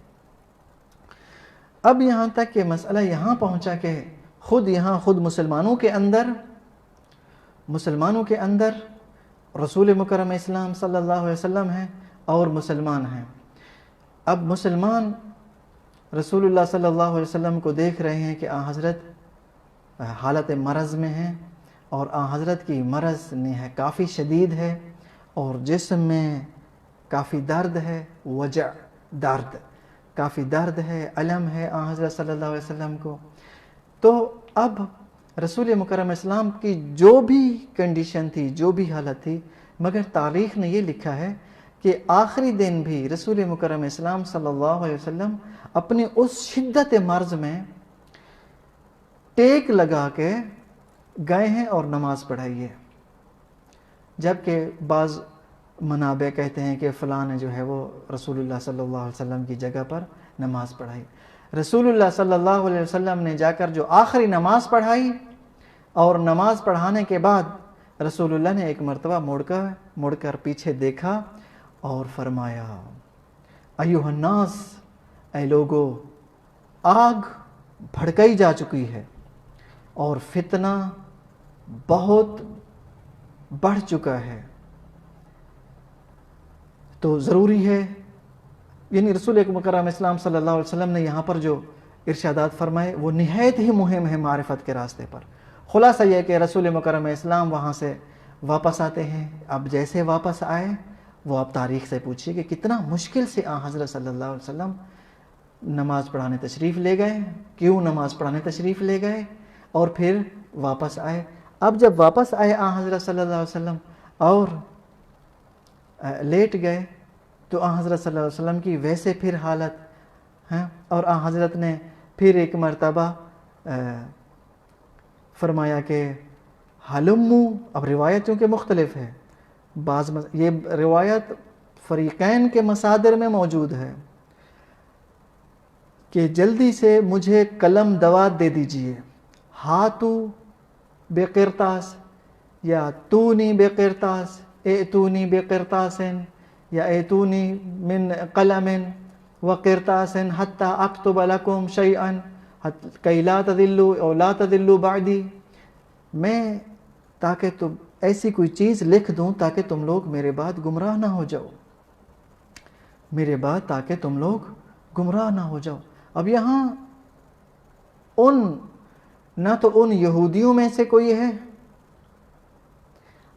اب یہاں تک کہ مسئلہ یہاں پہنچا کہ خود مسلمانوں کے اندر رسول مکرم اسلام صلی اللہ علیہ وسلم ہیں اور مسلمان ہیں۔ اب مسلمان رسول اللہ صلی اللہ علیہ وسلم کو دیکھ رہے ہیں کہ حضرت حالت مرض میں ہیں، اور حضرت کی مرض کافی شدید ہے، اور جسم میں کافی درد ہے، وجع درد کافی درد ہے، علم ہے حضرت صلی اللہ علیہ وسلم کو۔ تو اب رسول مکرم اسلام کی جو بھی کنڈیشن تھی، جو بھی حالت تھی، مگر تاریخ نے یہ لکھا ہے کہ آخری دن بھی رسول مکرم اسلام صلی اللہ علیہ وسلم اپنی اس شدت مرض میں ٹیک لگا کے گئے ہیں اور نماز پڑھائی ہے، جبکہ بعض منابع کہتے ہیں کہ فلاں نے جو ہے وہ رسول اللہ صلی اللہ علیہ وسلم کی جگہ پر نماز پڑھائی۔ رسول اللہ صلی اللہ علیہ وسلم نے جا کر جو آخری نماز پڑھائی، اور نماز پڑھانے کے بعد رسول اللہ نے ایک مرتبہ مڑ کر پیچھے دیکھا اور فرمایا ایھا الناس، اے لوگو، آگ بھڑکائی جا چکی ہے اور فتنہ بہت بڑھ چکا ہے، تو ضروری ہے، یعنی رسول مکرم اسلام صلی اللہ علیہ وسلم نے یہاں پر جو ارشادات فرمائے وہ نہایت ہی مہم ہے معرفت کے راستے پر، خلاصہ یہ کہ رسول مکرم اسلام وہاں سے واپس آتے ہیں. اب جیسے واپس آئے وہ آپ تاریخ سے پوچھیے کہ کتنا مشکل سے حضرت صلی اللہ علیہ وسلم نماز پڑھانے تشریف لے گئے, کیوں نماز پڑھانے تشریف لے گئے, اور پھر واپس آئے. اب جب واپس آئے حضرت صلی اللہ علیہ وسلم اور لیٹ گئے تو حضرت صلی اللہ علیہ وسلم کی ویسے پھر حالت ہیں, اور حضرت نے پھر ایک مرتبہ فرمایا کہ حلمو. اب روایت چونکہ مختلف ہے, یہ روایت فریقین کے مصادر میں موجود ہے کہ جلدی سے مجھے قلم دوات دے دیجئے, ہاتو بے قرطاس یا تونی بے قرطاس, ایتونی بے قرطاسن یا ایتونی من قلم و قرطاسن حتی اکتب لکم شیئا کئی لا تضلوا او لا تضلوا بعدی. میں تاکہ تم ایسی کوئی چیز لکھ دوں تاکہ تم لوگ میرے بعد گمراہ نہ ہو جاؤ, میرے بعد تاکہ تم لوگ گمراہ نہ ہو جاؤ. اب یہاں نہ تو ان یہودیوں میں سے کوئی ہے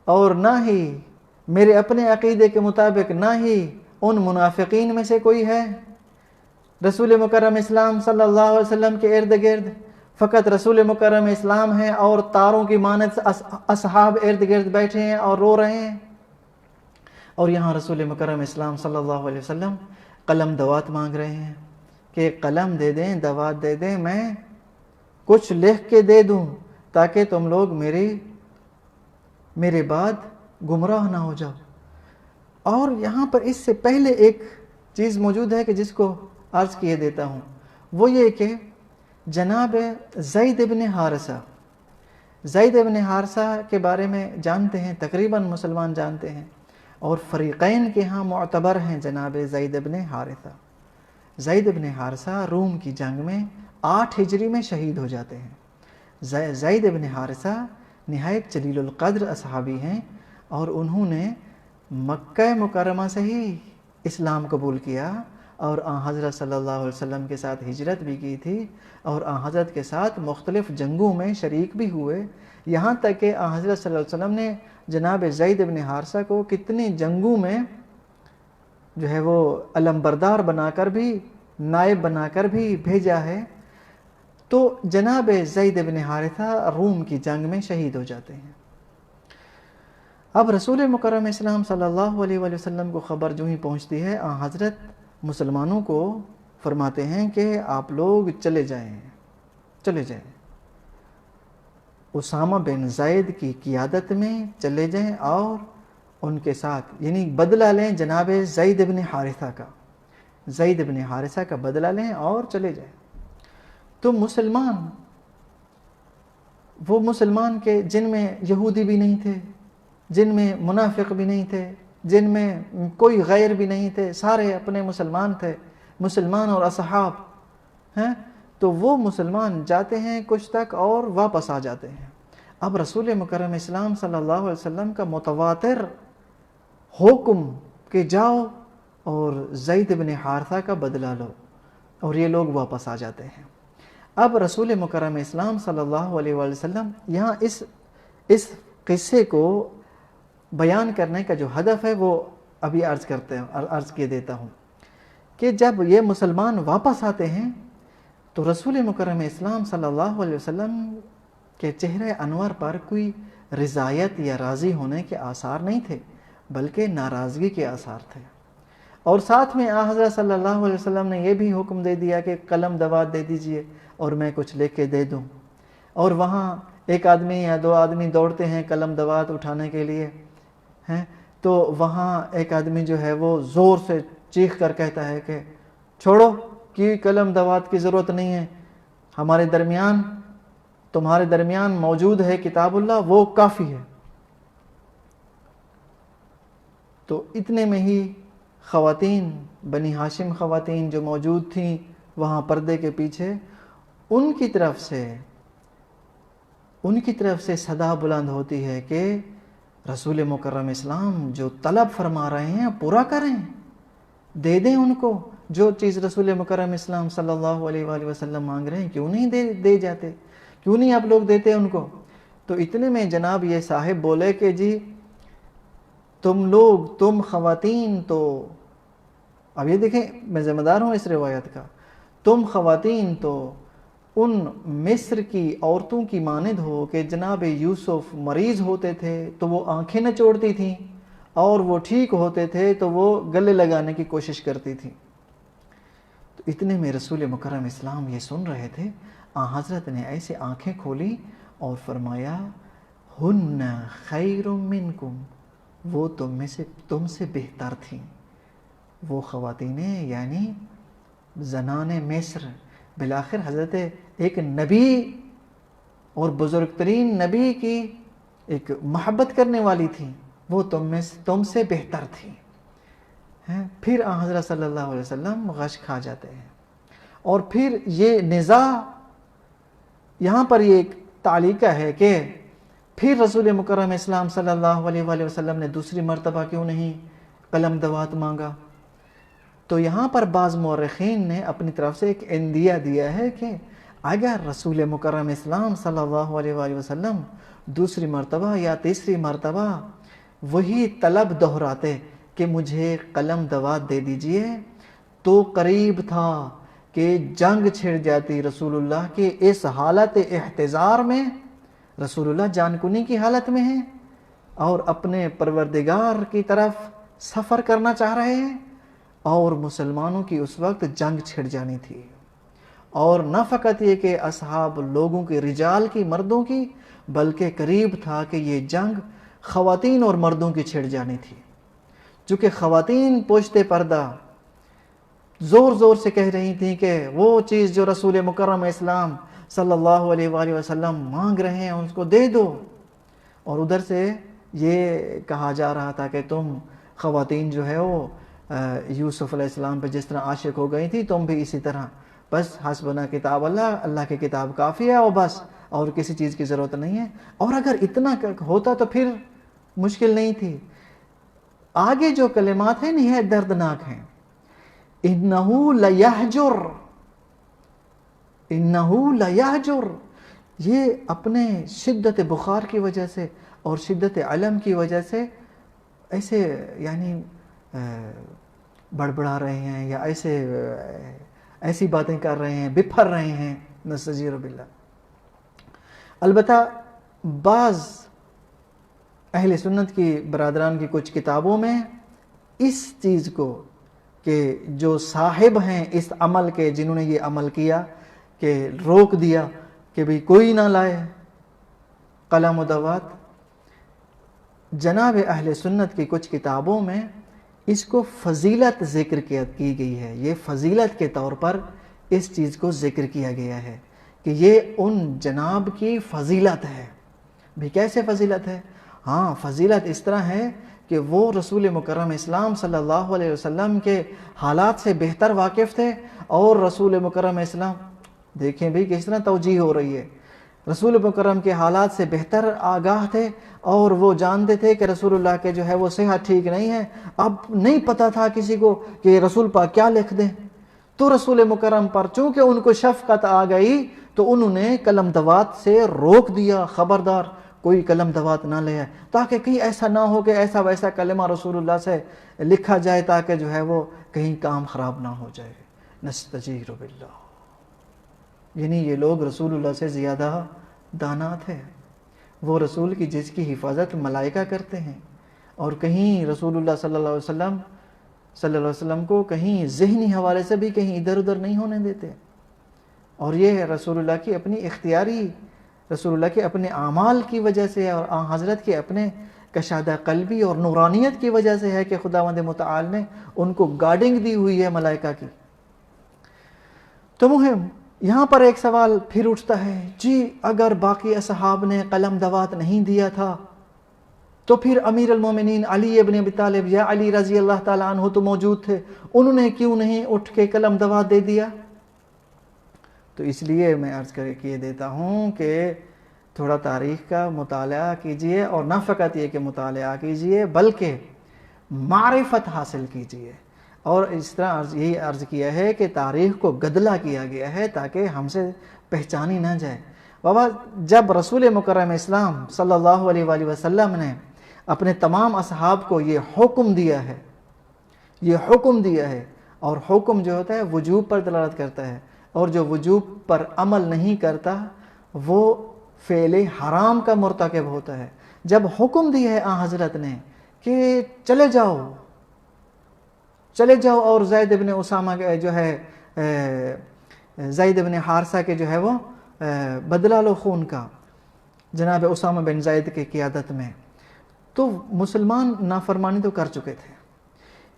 اور نہ ہی میرے اپنے عقیدے کے مطابق نہ ہی ان منافقین میں سے کوئی ہے. رسول مکرم اسلام صلی اللہ علیہ وسلم کے ارد گرد فقط رسول مکرم اسلام ہیں اور تاروں کی مانند اصحاب ارد گرد بیٹھے ہیں اور رو رہے ہیں, اور یہاں رسول مکرم اسلام صلی اللہ علیہ وسلم قلم دوات مانگ رہے ہیں کہ قلم دے دیں, دوات دے دیں, میں کچھ لکھ کے دے دوں تاکہ تم لوگ میرے بعد گمراہ نہ ہو جاؤ. اور یہاں پر اس سے پہلے ایک چیز موجود ہے کہ جس کو عرض کیے دیتا ہوں, وہ یہ کہ جناب زید ابن حارثہ کے بارے میں جانتے ہیں, تقریباً مسلمان جانتے ہیں, اور فریقین کے ہاں معتبر ہیں جناب زید ابن حارثہ. زید ابن حارثہ روم کی جنگ میں 8 ہجری میں شہید ہو جاتے ہیں. زید ابن حارثہ نہایت جلیل القدر اصحابی ہیں, اور انہوں نے مکہ مکرمہ سے ہی اسلام قبول کیا اور حضرت صلی اللہ علیہ وسلم کے ساتھ ہجرت بھی کی تھی, اور حضرت کے ساتھ مختلف جنگوں میں شریک بھی ہوئے, یہاں تک کہ حضرت صلی اللہ علیہ وسلم نے جناب زید ابن حارثہ کو کتنی جنگوں میں جو ہے وہ علمبردار بنا کر بھی, نائب بنا کر بھی بھیجا ہے. تو جناب زید ابن حارثہ روم کی جنگ میں شہید ہو جاتے ہیں. اب رسول مکرم اسلام صلی اللہ علیہ وآلہ وسلم کو خبر جو ہی پہنچتی ہے, حضرت مسلمانوں کو فرماتے ہیں کہ آپ لوگ چلے جائیں. اسامہ بن زید کی قیادت میں چلے جائیں اور ان کے ساتھ یعنی بدلہ لیں جناب زید ابن حارثہ کا بدلہ لیں اور چلے جائیں. تو وہ مسلمان کے جن میں یہودی بھی نہیں تھے, جن میں منافق بھی نہیں تھے, جن میں کوئی غیر بھی نہیں تھے, سارے اپنے مسلمان تھے, مسلمان اور اصحاب ہیں. تو وہ مسلمان جاتے ہیں کچھ تک اور واپس آ جاتے ہیں. اب رسول مکرم اسلام صلی اللہ علیہ وسلم کا متواتر حکم کہ جاؤ اور زید بن حارثہ کا بدلہ لو, اور یہ لوگ واپس آ جاتے ہیں. اب رسول مکرم اسلام صلی اللہ علیہ وآلہ وسلم یہاں اس قصے کو بیان کرنے کا جو ہدف ہے وہ ابھی عرض کیے دیتا ہوں کہ جب یہ مسلمان واپس آتے ہیں تو رسول مکرم اسلام صلی اللہ علیہ وسلم کے چہرے انور پر کوئی رضایت یا راضی ہونے کے آثار نہیں تھے, بلکہ ناراضگی کے آثار تھے. اور ساتھ میں حضرت صلی اللہ علیہ وسلم نے یہ بھی حکم دے دیا کہ قلم دوات دے دیجئے اور میں کچھ لکھ کے دے دوں. اور وہاں ایک آدمی یا 2 آدمی دوڑتے ہیں قلم دوات اٹھانے کے لیے ہیں, تو وہاں ایک آدمی جو ہے وہ زور سے چیخ کر کہتا ہے کہ چھوڑو کہ قلم دوات کی ضرورت نہیں ہے, تمہارے درمیان موجود ہے کتاب اللہ, وہ کافی ہے. تو اتنے میں ہی خواتین, بنی ہاشم خواتین جو موجود تھیں وہاں پردے کے پیچھے, ان کی طرف سے صدا بلند ہوتی ہے کہ رسول مکرم اسلام جو طلب فرما رہے ہیں پورا کریں, دے دیں ان کو جو چیز رسول مکرم اسلام صلی اللہ علیہ وآلہ وسلم مانگ رہے ہیں, کیوں نہیں دے جاتے, کیوں نہیں آپ لوگ دیتے ان کو. تو اتنے میں جناب یہ صاحب بولے کہ جی تم لوگ، تم خواتین تو، اب یہ دیکھیں میں ذمہ دار ہوں اس روایت کا، تم خواتین تو ان مصر کی عورتوں کی مانند ہو کہ جناب یوسف مریض ہوتے تھے تو وہ آنکھیں نچوڑتی تھیں، اور وہ ٹھیک ہوتے تھے تو وہ گلے لگانے کی کوشش کرتی تھیں۔ تو اتنے میں رسول مکرم اسلام یہ سن رہے تھے، حضرت نے ایسے آنکھیں کھولی اور فرمایا ہن خیر منکم، وہ تم سے بہتر تھیں، وہ خواتینیں یعنی زنان مصر، بالآخر حضرت ایک نبی اور بزرگ ترین نبی کی ایک محبت کرنے والی تھی، وہ تم سے بہتر تھی۔ پھر حضرت صلی اللہ علیہ وسلم غش کھا جاتے ہیں، اور پھر یہ نزاع یہاں پر یہ ایک تعلیقہ ہے کہ پھر رسول مکرم اسلام صلی اللہ علیہ وآلہ وسلم نے دوسری مرتبہ کیوں نہیں قلم دوات مانگا؟ تو یہاں پر بعض مورخین نے اپنی طرف سے ایک اندیہ دیا ہے کہ اگر رسول مکرم اسلام صلی اللہ علیہ وآلہ وسلم دوسری مرتبہ یا تیسری مرتبہ وہی طلب دہراتے کہ مجھے قلم دوات دے دیجئے، تو قریب تھا کہ جنگ چھڑ جاتی رسول اللہ کے اس حالت احتضار میں۔ رسول اللہ جان کنی کی حالت میں ہیں اور اپنے پروردگار کی طرف سفر کرنا چاہ رہے ہیں، اور مسلمانوں کی اس وقت جنگ چھڑ جانی تھی، اور نہ فقط یہ کہ اصحاب لوگوں کی، رجال کی، مردوں کی، بلکہ قریب تھا کہ یہ جنگ خواتین اور مردوں کی چھڑ جانی تھی، چونکہ خواتین پوشتے پردہ زور زور سے کہہ رہی تھیں کہ وہ چیز جو رسول مکرم اسلام صلی اللہ علیہ وآلہ وسلم مانگ رہے ہیں اس کو دے دو، اور ادھر سے یہ کہا جا رہا تھا کہ تم خواتین جو ہے وہ یوسف علیہ السلام پہ جس طرح عاشق ہو گئی تھی، تم بھی اسی طرح، بس حسبنا کتاب اللہ، اللہ کی کتاب کافی ہے، اور بس اور کسی چیز کی ضرورت نہیں ہے۔ اور اگر اتنا ہوتا تو پھر مشکل نہیں تھی۔ آگے جو کلمات ہیں نہایت دردناک ہیں، انہو لیہجر، انہو لیہجر، یہ اپنے شدت بخار کی وجہ سے اور شدت علم کی وجہ سے ایسے یعنی بڑبڑا رہے ہیں، یا ایسی باتیں کر رہے ہیں، بپھر رہے ہیں، نستجیر باللہ۔ البتہ بعض اہل سنت کی برادران کی کچھ کتابوں میں اس چیز کو کہ جو صاحب ہیں اس عمل کے، جنہوں نے یہ عمل کیا کہ روک دیا کہ بھئی کوئی نہ لائے قلم و دوات، جناب اہل سنت کی کچھ کتابوں میں اس کو فضیلت ذکر کی گئی ہے، یہ فضیلت کے طور پر اس چیز کو ذکر کیا گیا ہے کہ یہ ان جناب کی فضیلت ہے۔ بھی کیسے فضیلت ہے؟ ہاں، فضیلت اس طرح ہے کہ وہ رسول مکرم اسلام صلی اللہ علیہ وسلم کے حالات سے بہتر واقف تھے، اور رسول مکرم اسلام دیکھیں بھی کس طرح توجیہ ہو رہی ہے، رسول مکرم کے حالات سے بہتر آگاہ تھے، اور وہ جانتے تھے کہ رسول اللہ کے جو ہے وہ صحت ٹھیک نہیں ہے۔ اب نہیں پتا تھا کسی کو کہ رسول پاک کیا لکھ دیں، تو رسول مکرم پر چونکہ ان کو شفقت آ گئی تو انہوں نے قلم دوات سے روک دیا، خبردار کوئی قلم دوات نہ لے، تاکہ کہیں ایسا نہ ہو کہ ایسا ویسا کلمہ رسول اللہ سے لکھا جائے تاکہ جو ہے وہ کہیں کام خراب نہ ہو جائے۔ نستجیر باللہ، یعنی یہ لوگ رسول اللہ سے زیادہ دانا تھے، وہ رسول کی جس کی حفاظت ملائکہ کرتے ہیں، اور کہیں رسول اللہ صلی اللہ علیہ وسلم کو کہیں ذہنی حوالے سے بھی کہیں ادھر ادھر نہیں ہونے دیتے، اور یہ رسول اللہ کی اپنی اختیاری، رسول اللہ کے اپنے اعمال کی وجہ سے اور حضرت کے اپنے کشادہ قلبی اور نورانیت کی وجہ سے ہے کہ خداوند متعال نے ان کو گارڈنگ دی ہوئی ہے ملائکہ کی۔ تو مہم یہاں پر ایک سوال پھر اٹھتا ہے، جی اگر باقی اصحاب نے قلم دوات نہیں دیا تھا تو پھر امیر المومنین علی ابن ابی طالب یا علی رضی اللہ تعالیٰ عنہ تو موجود تھے، انہوں نے کیوں نہیں اٹھ کے قلم دوات دے دیا؟ تو اس لیے میں عرض کر کے دیتا ہوں کہ تھوڑا تاریخ کا مطالعہ کیجئے، اور نہ فقط یہ کہ مطالعہ کیجئے بلکہ معرفت حاصل کیجئے، اور اس طرح یہی عرض کیا ہے کہ تاریخ کو گدلا کیا گیا ہے تاکہ ہم سے پہچانی نہ جائے۔ بابا جب رسول مکرم اسلام صلی اللہ علیہ وآلہ وسلم نے اپنے تمام اصحاب کو یہ حکم دیا ہے، یہ حکم دیا ہے، اور حکم جو ہوتا ہے وجوب پر دلالت کرتا ہے، اور جو وجوب پر عمل نہیں کرتا وہ فعل حرام کا مرتکب ہوتا ہے۔ جب حکم دیا ہے آن حضرت نے کہ چلے جاؤ اور زید بن اسامہ کے جو ہے زید بن حارثہ کے جو ہے وہ بدلہ لو خون کا، جناب اسامہ بن زید کی قیادت میں، تو مسلمان نافرمانی تو کر چکے تھے۔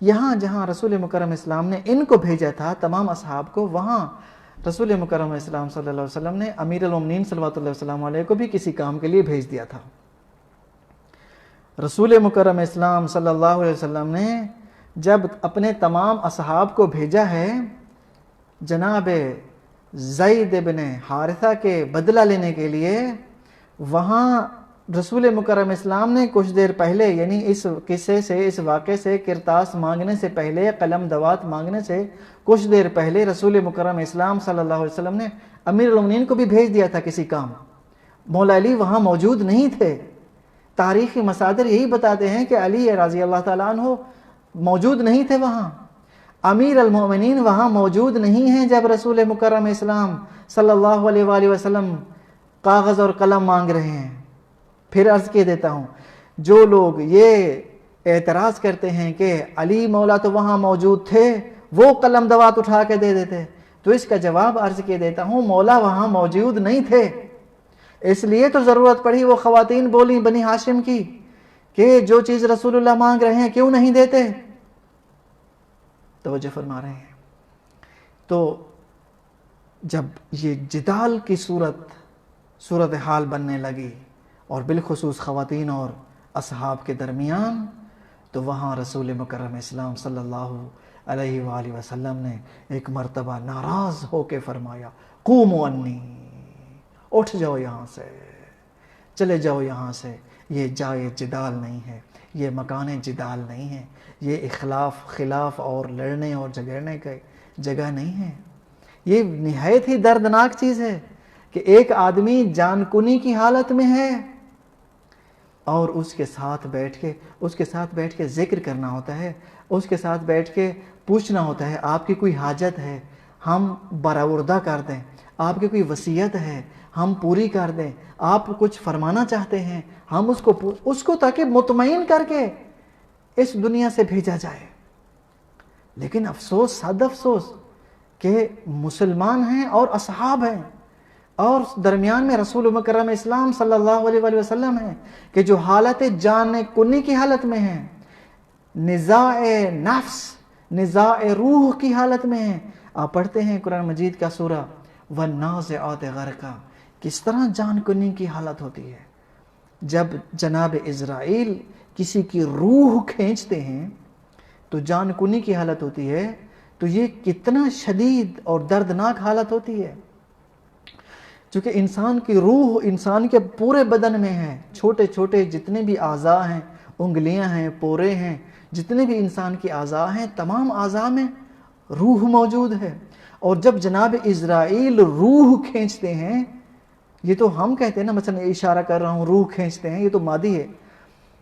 یہاں جہاں رسول مکرم اسلام نے ان کو بھیجا تھا تمام اصحاب کو، وہاں رسول مکرم اسلام صلی اللہ علیہ وسلم نے امیر المومنین صلوات اللہ وسلم علیہ کو بھی کسی کام کے لیے بھیج دیا تھا۔ رسول مکرم اسلام صلی اللہ علیہ وسلم نے جب اپنے تمام اصحاب کو بھیجا ہے جناب زید بن حارثہ کے بدلہ لینے کے لیے، وہاں رسول مکرم اسلام نے کچھ دیر پہلے، یعنی اس قصے سے، اس واقعے سے، کرتاس مانگنے سے پہلے، قلم دوات مانگنے سے کچھ دیر پہلے رسول مکرم اسلام صلی اللہ علیہ وسلم نے امیر المومنین کو بھی بھیج دیا تھا کسی کام۔ مولا علی وہاں موجود نہیں تھے۔ تاریخی مصادر یہی بتاتے ہیں کہ علی رضی اللہ تعالیٰ عنہ موجود نہیں تھے وہاں، امیر المومنین وہاں موجود نہیں ہیں جب رسول مکرم اسلام صلی اللہ علیہ وآلہ وسلم کاغذ اور قلم مانگ رہے ہیں۔ پھر عرض کیے دیتا ہوں، جو لوگ یہ اعتراض کرتے ہیں کہ علی مولا تو وہاں موجود تھے، وہ قلم دوات اٹھا کے دے دیتے، تو اس کا جواب عرض کیے دیتا ہوں، مولا وہاں موجود نہیں تھے، اس لیے تو ضرورت پڑی وہ خواتین بولیں بنی ہاشم کی کہ جو چیز رسول اللہ مانگ رہے ہیں کیوں نہیں دیتے؟ توجہ فرما رہے ہیں۔ تو جب یہ جدال کی صورتحال بننے لگی، اور بالخصوص خواتین اور اصحاب کے درمیان، تو وہاں رسول مکرم اسلام صلی اللہ علیہ وآلہ وسلم نے ایک مرتبہ ناراض ہو کے فرمایا، قوموا انی، اٹھ جاؤ یہاں سے، چلے جاؤ یہاں سے، یہ جائے جدال نہیں ہے، یہ مکان جدال نہیں ہے، یہ خلاف اور لڑنے اور جھگڑنے کی جگہ نہیں ہے۔ یہ نہایت ہی دردناک چیز ہے کہ ایک آدمی جان کنی کی حالت میں ہے اور اس کے ساتھ بیٹھ کے ذکر کرنا ہوتا ہے، اس کے ساتھ بیٹھ کے پوچھنا ہوتا ہے آپ کی کوئی حاجت ہے ہم برآوردہ کر دیں، آپ کی کوئی وصیت ہے ہم پوری کر دیں، آپ کچھ فرمانا چاہتے ہیں ہم اس کو تاکہ مطمئن کر کے اس دنیا سے بھیجا جائے۔ لیکن افسوس، صد افسوس کہ مسلمان ہیں اور اصحاب ہیں، اور درمیان میں رسول مکرم اسلام صلی اللہ علیہ وآلہ وسلم ہیں کہ جو حالت جان کنی کی حالت میں ہیں، نزاع نفس، نزاع روح کی حالت میں ہیں۔ آپ پڑھتے ہیں قرآن مجید کا سورہ والنازعات غرقا، کس طرح جان کنی کی حالت ہوتی ہے۔ جب جناب عزرائیل کسی کی روح کھینچتے ہیں تو جان کنی کی حالت ہوتی ہے، تو یہ کتنا شدید اور دردناک حالت ہوتی ہے، چونکہ انسان کی روح انسان کے پورے بدن میں ہے، چھوٹے چھوٹے جتنے بھی اعضاء ہیں، انگلیاں ہیں، پورے ہیں، جتنے بھی انسان کی اعضاء ہیں، تمام اعضاء میں روح موجود ہے۔ اور جب جناب عزرائیل روح کھینچتے ہیں، یہ تو ہم کہتے ہیں نا، مثلا اشارہ کر رہا ہوں، روح کھینچتے ہیں، یہ تو مادی ہے۔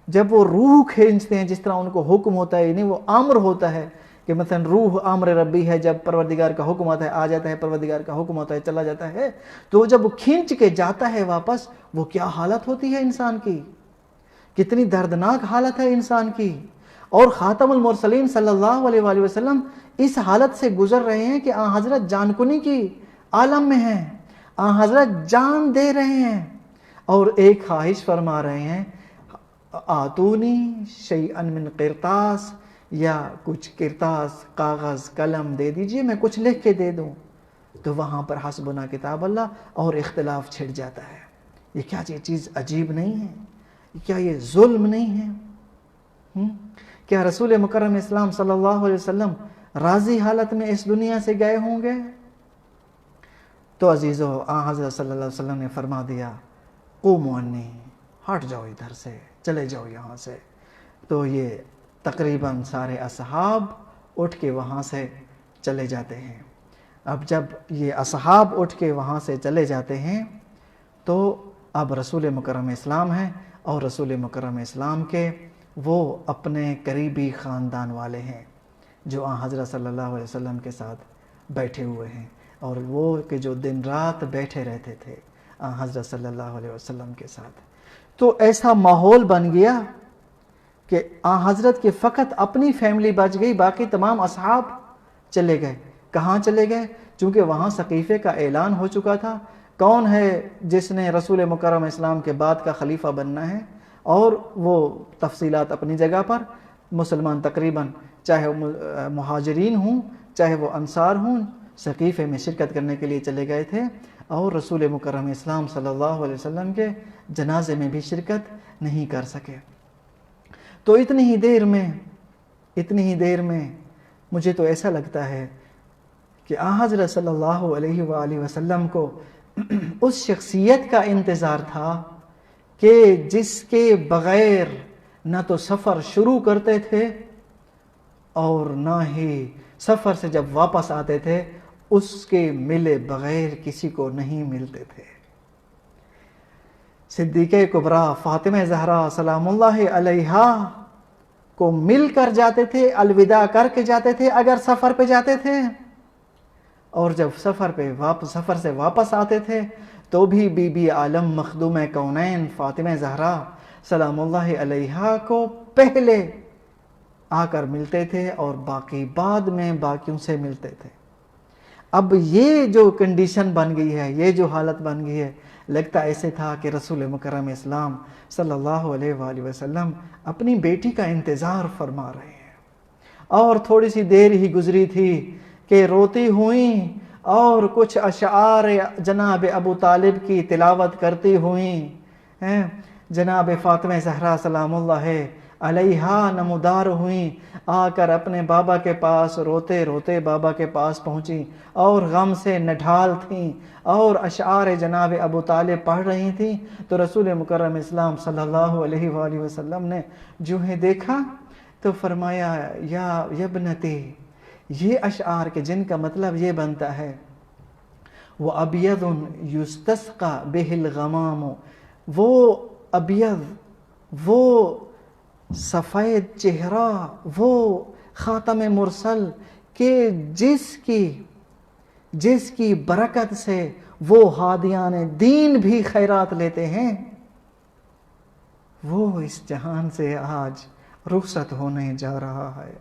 جب وہ روح کھینچتے ہیں، جس طرح ان کو حکم ہوتا ہے، یعنی وہ امر ہوتا ہے کہ مثلا روح امر ربی ہے، جب پروردگار کا حکم آتا ہے آ جاتا ہے، پروردگار کا حکم ہوتا ہے چلا جاتا ہے، تو جب وہ کھینچ کے جاتا ہے واپس، وہ کیا حالت ہوتی ہے انسان کی، کتنی دردناک حالت ہے انسان کی۔ اور خاتم المرسلین صلی اللہ علیہ وآلہ وسلم اس حالت سے گزر رہے ہیں کہ آن حضرت جان کنی کی عالم میں ہیں، آن حضرت جان دے رہے ہیں، اور ایک خواہش فرما رہے ہیں، آتونی شیئن من قرطاس، یا کچھ کرتاس، کاغذ، قلم دے دیجئے، میں کچھ لکھ کے دے دوں۔ تو وہاں پر حسبنا کتاب اللہ، اور اختلاف چھڑ جاتا ہے۔ یہ کیا چیز عجیب نہیں ہے؟ کیا یہ ظلم نہیں ہے؟ کیا رسول مکرم اسلام صلی اللہ علیہ وسلم راضی حالت میں اس دنیا سے گئے ہوں گے؟ تو عزیزو، آن حضرت صلی اللہ علیہ وسلم نے فرما دیا، قوموا انی، ہٹ جاؤ ادھر سے، چلے جاؤ یہاں سے۔ تو یہ تقریباً سارے اصحاب اٹھ کے وہاں سے چلے جاتے ہیں۔ اب جب یہ اصحاب اٹھ کے وہاں سے چلے جاتے ہیں تو اب رسول مکرم اسلام ہیں، اور رسول مکرم اسلام کے وہ اپنے قریبی خاندان والے ہیں جو حضرت صلی اللہ علیہ وسلم کے ساتھ بیٹھے ہوئے ہیں، اور وہ کہ جو دن رات بیٹھے رہتے تھے حضرت صلی اللہ علیہ وسلم کے ساتھ۔ تو ایسا ماحول بن گیا کہ حضرت کے فقط اپنی فیملی بچ گئی، باقی تمام اصحاب چلے گئے۔ کہاں چلے گئے؟ چونکہ وہاں سقیفے کا اعلان ہو چکا تھا، کون ہے جس نے رسول مکرم اسلام کے بعد کا خلیفہ بننا ہے، اور وہ تفصیلات اپنی جگہ پر۔ مسلمان تقریباً چاہے مہاجرین ہوں چاہے وہ انصار ہوں، سقیفے میں شرکت کرنے کے لیے چلے گئے تھے، اور رسول مکرم اسلام صلی اللہ علیہ وسلم کے جنازے میں بھی شرکت نہیں کر سکے۔ تو اتنی ہی دیر میں مجھے تو ایسا لگتا ہے کہ حضرت صلی اللہ علیہ وآلہ وسلم کو اس شخصیت کا انتظار تھا کہ جس کے بغیر نہ تو سفر شروع کرتے تھے اور نہ ہی سفر سے جب واپس آتے تھے اس کے ملے بغیر کسی کو نہیں ملتے تھے۔ صدیقہ کبریٰ فاطمہ زہرا سلام اللہ علیہا کو مل کر جاتے تھے، الوداع کر کے جاتے تھے اگر سفر پہ جاتے تھے، اور جب سفر سے واپس آتے تھے تو بھی بی بی عالم مخدوم کونین فاطمہ زہرا سلام اللہ علیہا کو پہلے آ کر ملتے تھے، اور باقی بعد میں باقیوں سے ملتے تھے۔ اب یہ جو کنڈیشن بن گئی ہے، یہ جو حالت بن گئی ہے، لگتا ایسے تھا کہ رسول مکرم اسلام صلی اللہ علیہ وآلہ وسلم اپنی بیٹی کا انتظار فرما رہے ہیں، اور تھوڑی سی دیر ہی گزری تھی کہ روتی ہوئیں اور کچھ اشعار جناب ابو طالب کی تلاوت کرتی ہوئیں جناب فاطمہ زہرا سلام اللہ علیہا نمودار ہوئیں، آ کر اپنے بابا کے پاس روتے روتے بابا کے پاس پہنچیں اور غم سے نڈھال تھیں اور اشعار جناب ابو طالب پڑھ رہی تھیں۔ تو رسول مکرم اسلام صلی اللہ علیہ وآلہ وسلم نے جو ہے دیکھا تو فرمایا یا ابنتی، یہ اشعار کے جن کا مطلب یہ بنتا ہے وَأَبْيَضٌ يُسْتَسْقَى بِهِ الْغَمَامُ، وہ ابیض، وہ سفید چہرہ، وہ خاتم مرسل کہ جس کی برکت سے وہ ہادیان دین بھی خیرات لیتے ہیں، وہ اس جہان سے آج رخصت ہونے جا رہا ہے۔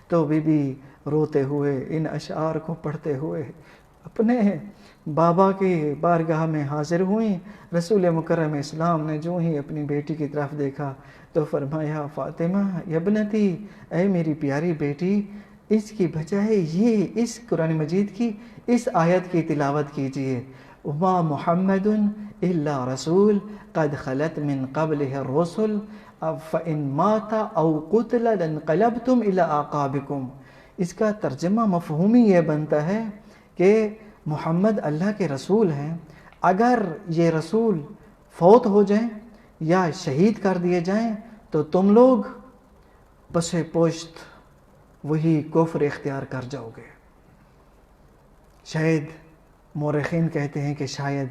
تو بی بی روتے ہوئے ان اشعار کو پڑھتے ہوئے اپنے بابا کی بارگاہ میں حاضر ہوئیں۔ رسول مکرم اسلام نے جو ہی اپنی بیٹی کی طرف دیکھا تو فرمایا فاطمہ ابنتی، اے میری پیاری بیٹی، اس کی بجائے یہ اس قرآن مجید کی اس آیت کی تلاوت کیجئے، وما محمد الا رسول قد خلت من قبلہ الرسل فإن مات او قتل لانقلبتم الى اعقابکم۔ اس کا ترجمہ مفہومی یہ بنتا ہے کہ محمد اللہ کے رسول ہیں، اگر یہ رسول فوت ہو جائیں یا شہید کر دیے جائیں تو تم لوگ پس پشت وہی کفر اختیار کر جاؤ گے۔ شاید مورخین کہتے ہیں کہ شاید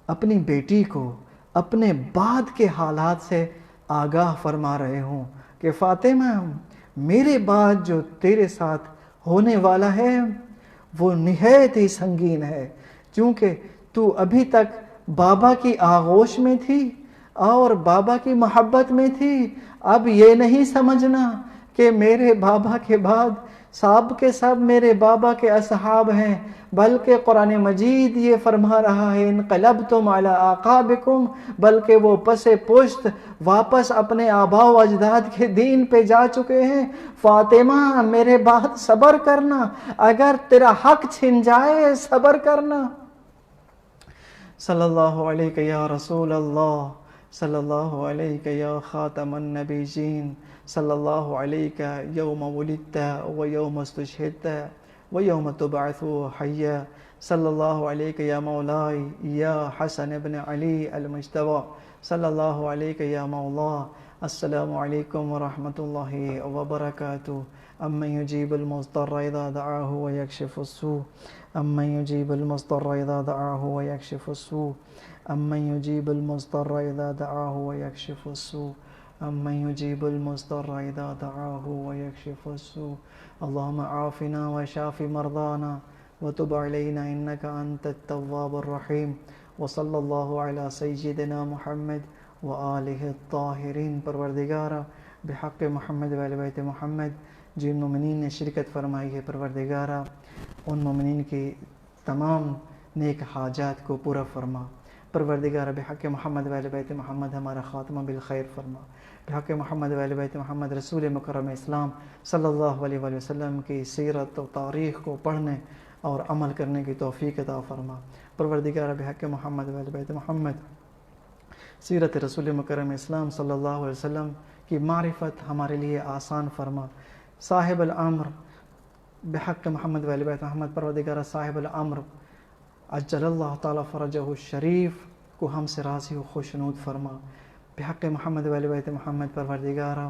اپنی بیٹی کو اپنے بعد کے حالات سے آگاہ فرما رہے ہوں کہ فاطمہ میرے بعد جو تیرے ساتھ ہونے والا ہے وہ نہایت ہی سنگین ہے، چونکہ تو ابھی تک بابا کی آغوش میں تھی اور بابا کی محبت میں تھی، اب یہ نہیں سمجھنا کہ میرے بابا کے بعد سب کے سب میرے بابا کے اصحاب ہیں، بلکہ قرآن مجید یہ فرما رہا ہے انقلبتم علی اعقابکم، بلکہ وہ پس پشت واپس اپنے آباء و اجداد کے دین پہ جا چکے ہیں۔ فاطمہ میرے بعد صبر کرنا، اگر تیرا حق چھن جائے صبر کرنا۔ صلی اللہ علیہ یا رسول اللہ، صلی اللہ علیہ یا خاتم النبیین، صلی اللہ علیہ یوم ولدت و یوم استشہدت و یوم تبعث حیا، صلی اللہ علیہ یا مولائی یا حسن ابن علی المجتبی، صلی اللہ علیہ یا مولا۔ السلام علیکم ورحمۃ اللہ وبرکاتہ۔ امن یجیب المضطر اذا دعاہ ویکشف السوء، امن یجیب المضطر اذا دعاہ ویکشف السوء، أمن يجيب المضطر إذا دعاه ويكشف السوء أمن يجيب المضطر إذا دعاه ويكشف السوء اللهم عافنا وشاف مرضانا وتب علينا إنك أنت التواب الرحيم وصلی اللہ علی سیدنا محمد وآلہ الطاہرین۔ پروردگارہ بحق محمد و اہل بیت محمد جن مومنین نے شرکت فرمائی ہے، پروردگارہ ان مومنین کی تمام نیک حاجات کو پورا فرما۔ پروردگارہ بحق محمد و اہل بیت محمد ہمارا خاتمہ بالخیر فرما۔ بحق محمد و اہل بیت محمد رسول مکرم اسلام صلی اللہ علیہ وآلہ وسلم کی سیرت و تاریخ کو پڑھنے اور عمل کرنے کی توفیق عطا فرما۔ پروردگار بحق محمد و اہل بیت محمد سیرت رسول مکرم اسلام صلی اللہ علیہ وسلم کی معرفت ہمارے لیے آسان فرما۔ صاحب الامر بحق محمد و اہل بیت محمد، پروردگار صاحب الامر عجل اللہ تعالی فرجہ الشریف کو ہم سے راضی و خوشنود فرما۔ بحق محمد و اہل بیت محمد، پروردگارہ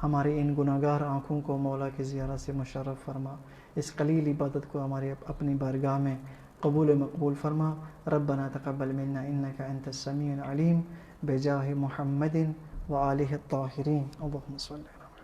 ہماری ان گناہگار آنکھوں کو مولا کی زیارت سے مشرف فرما۔ اس قلیل عبادت کو ہماری اپنی بارگاہ میں قبول و مقبول فرما۔ ربنا تقبل منا انک انت السمیع العلیم بجاہ محمد وآلہ الطاہرین۔ اللہم صلی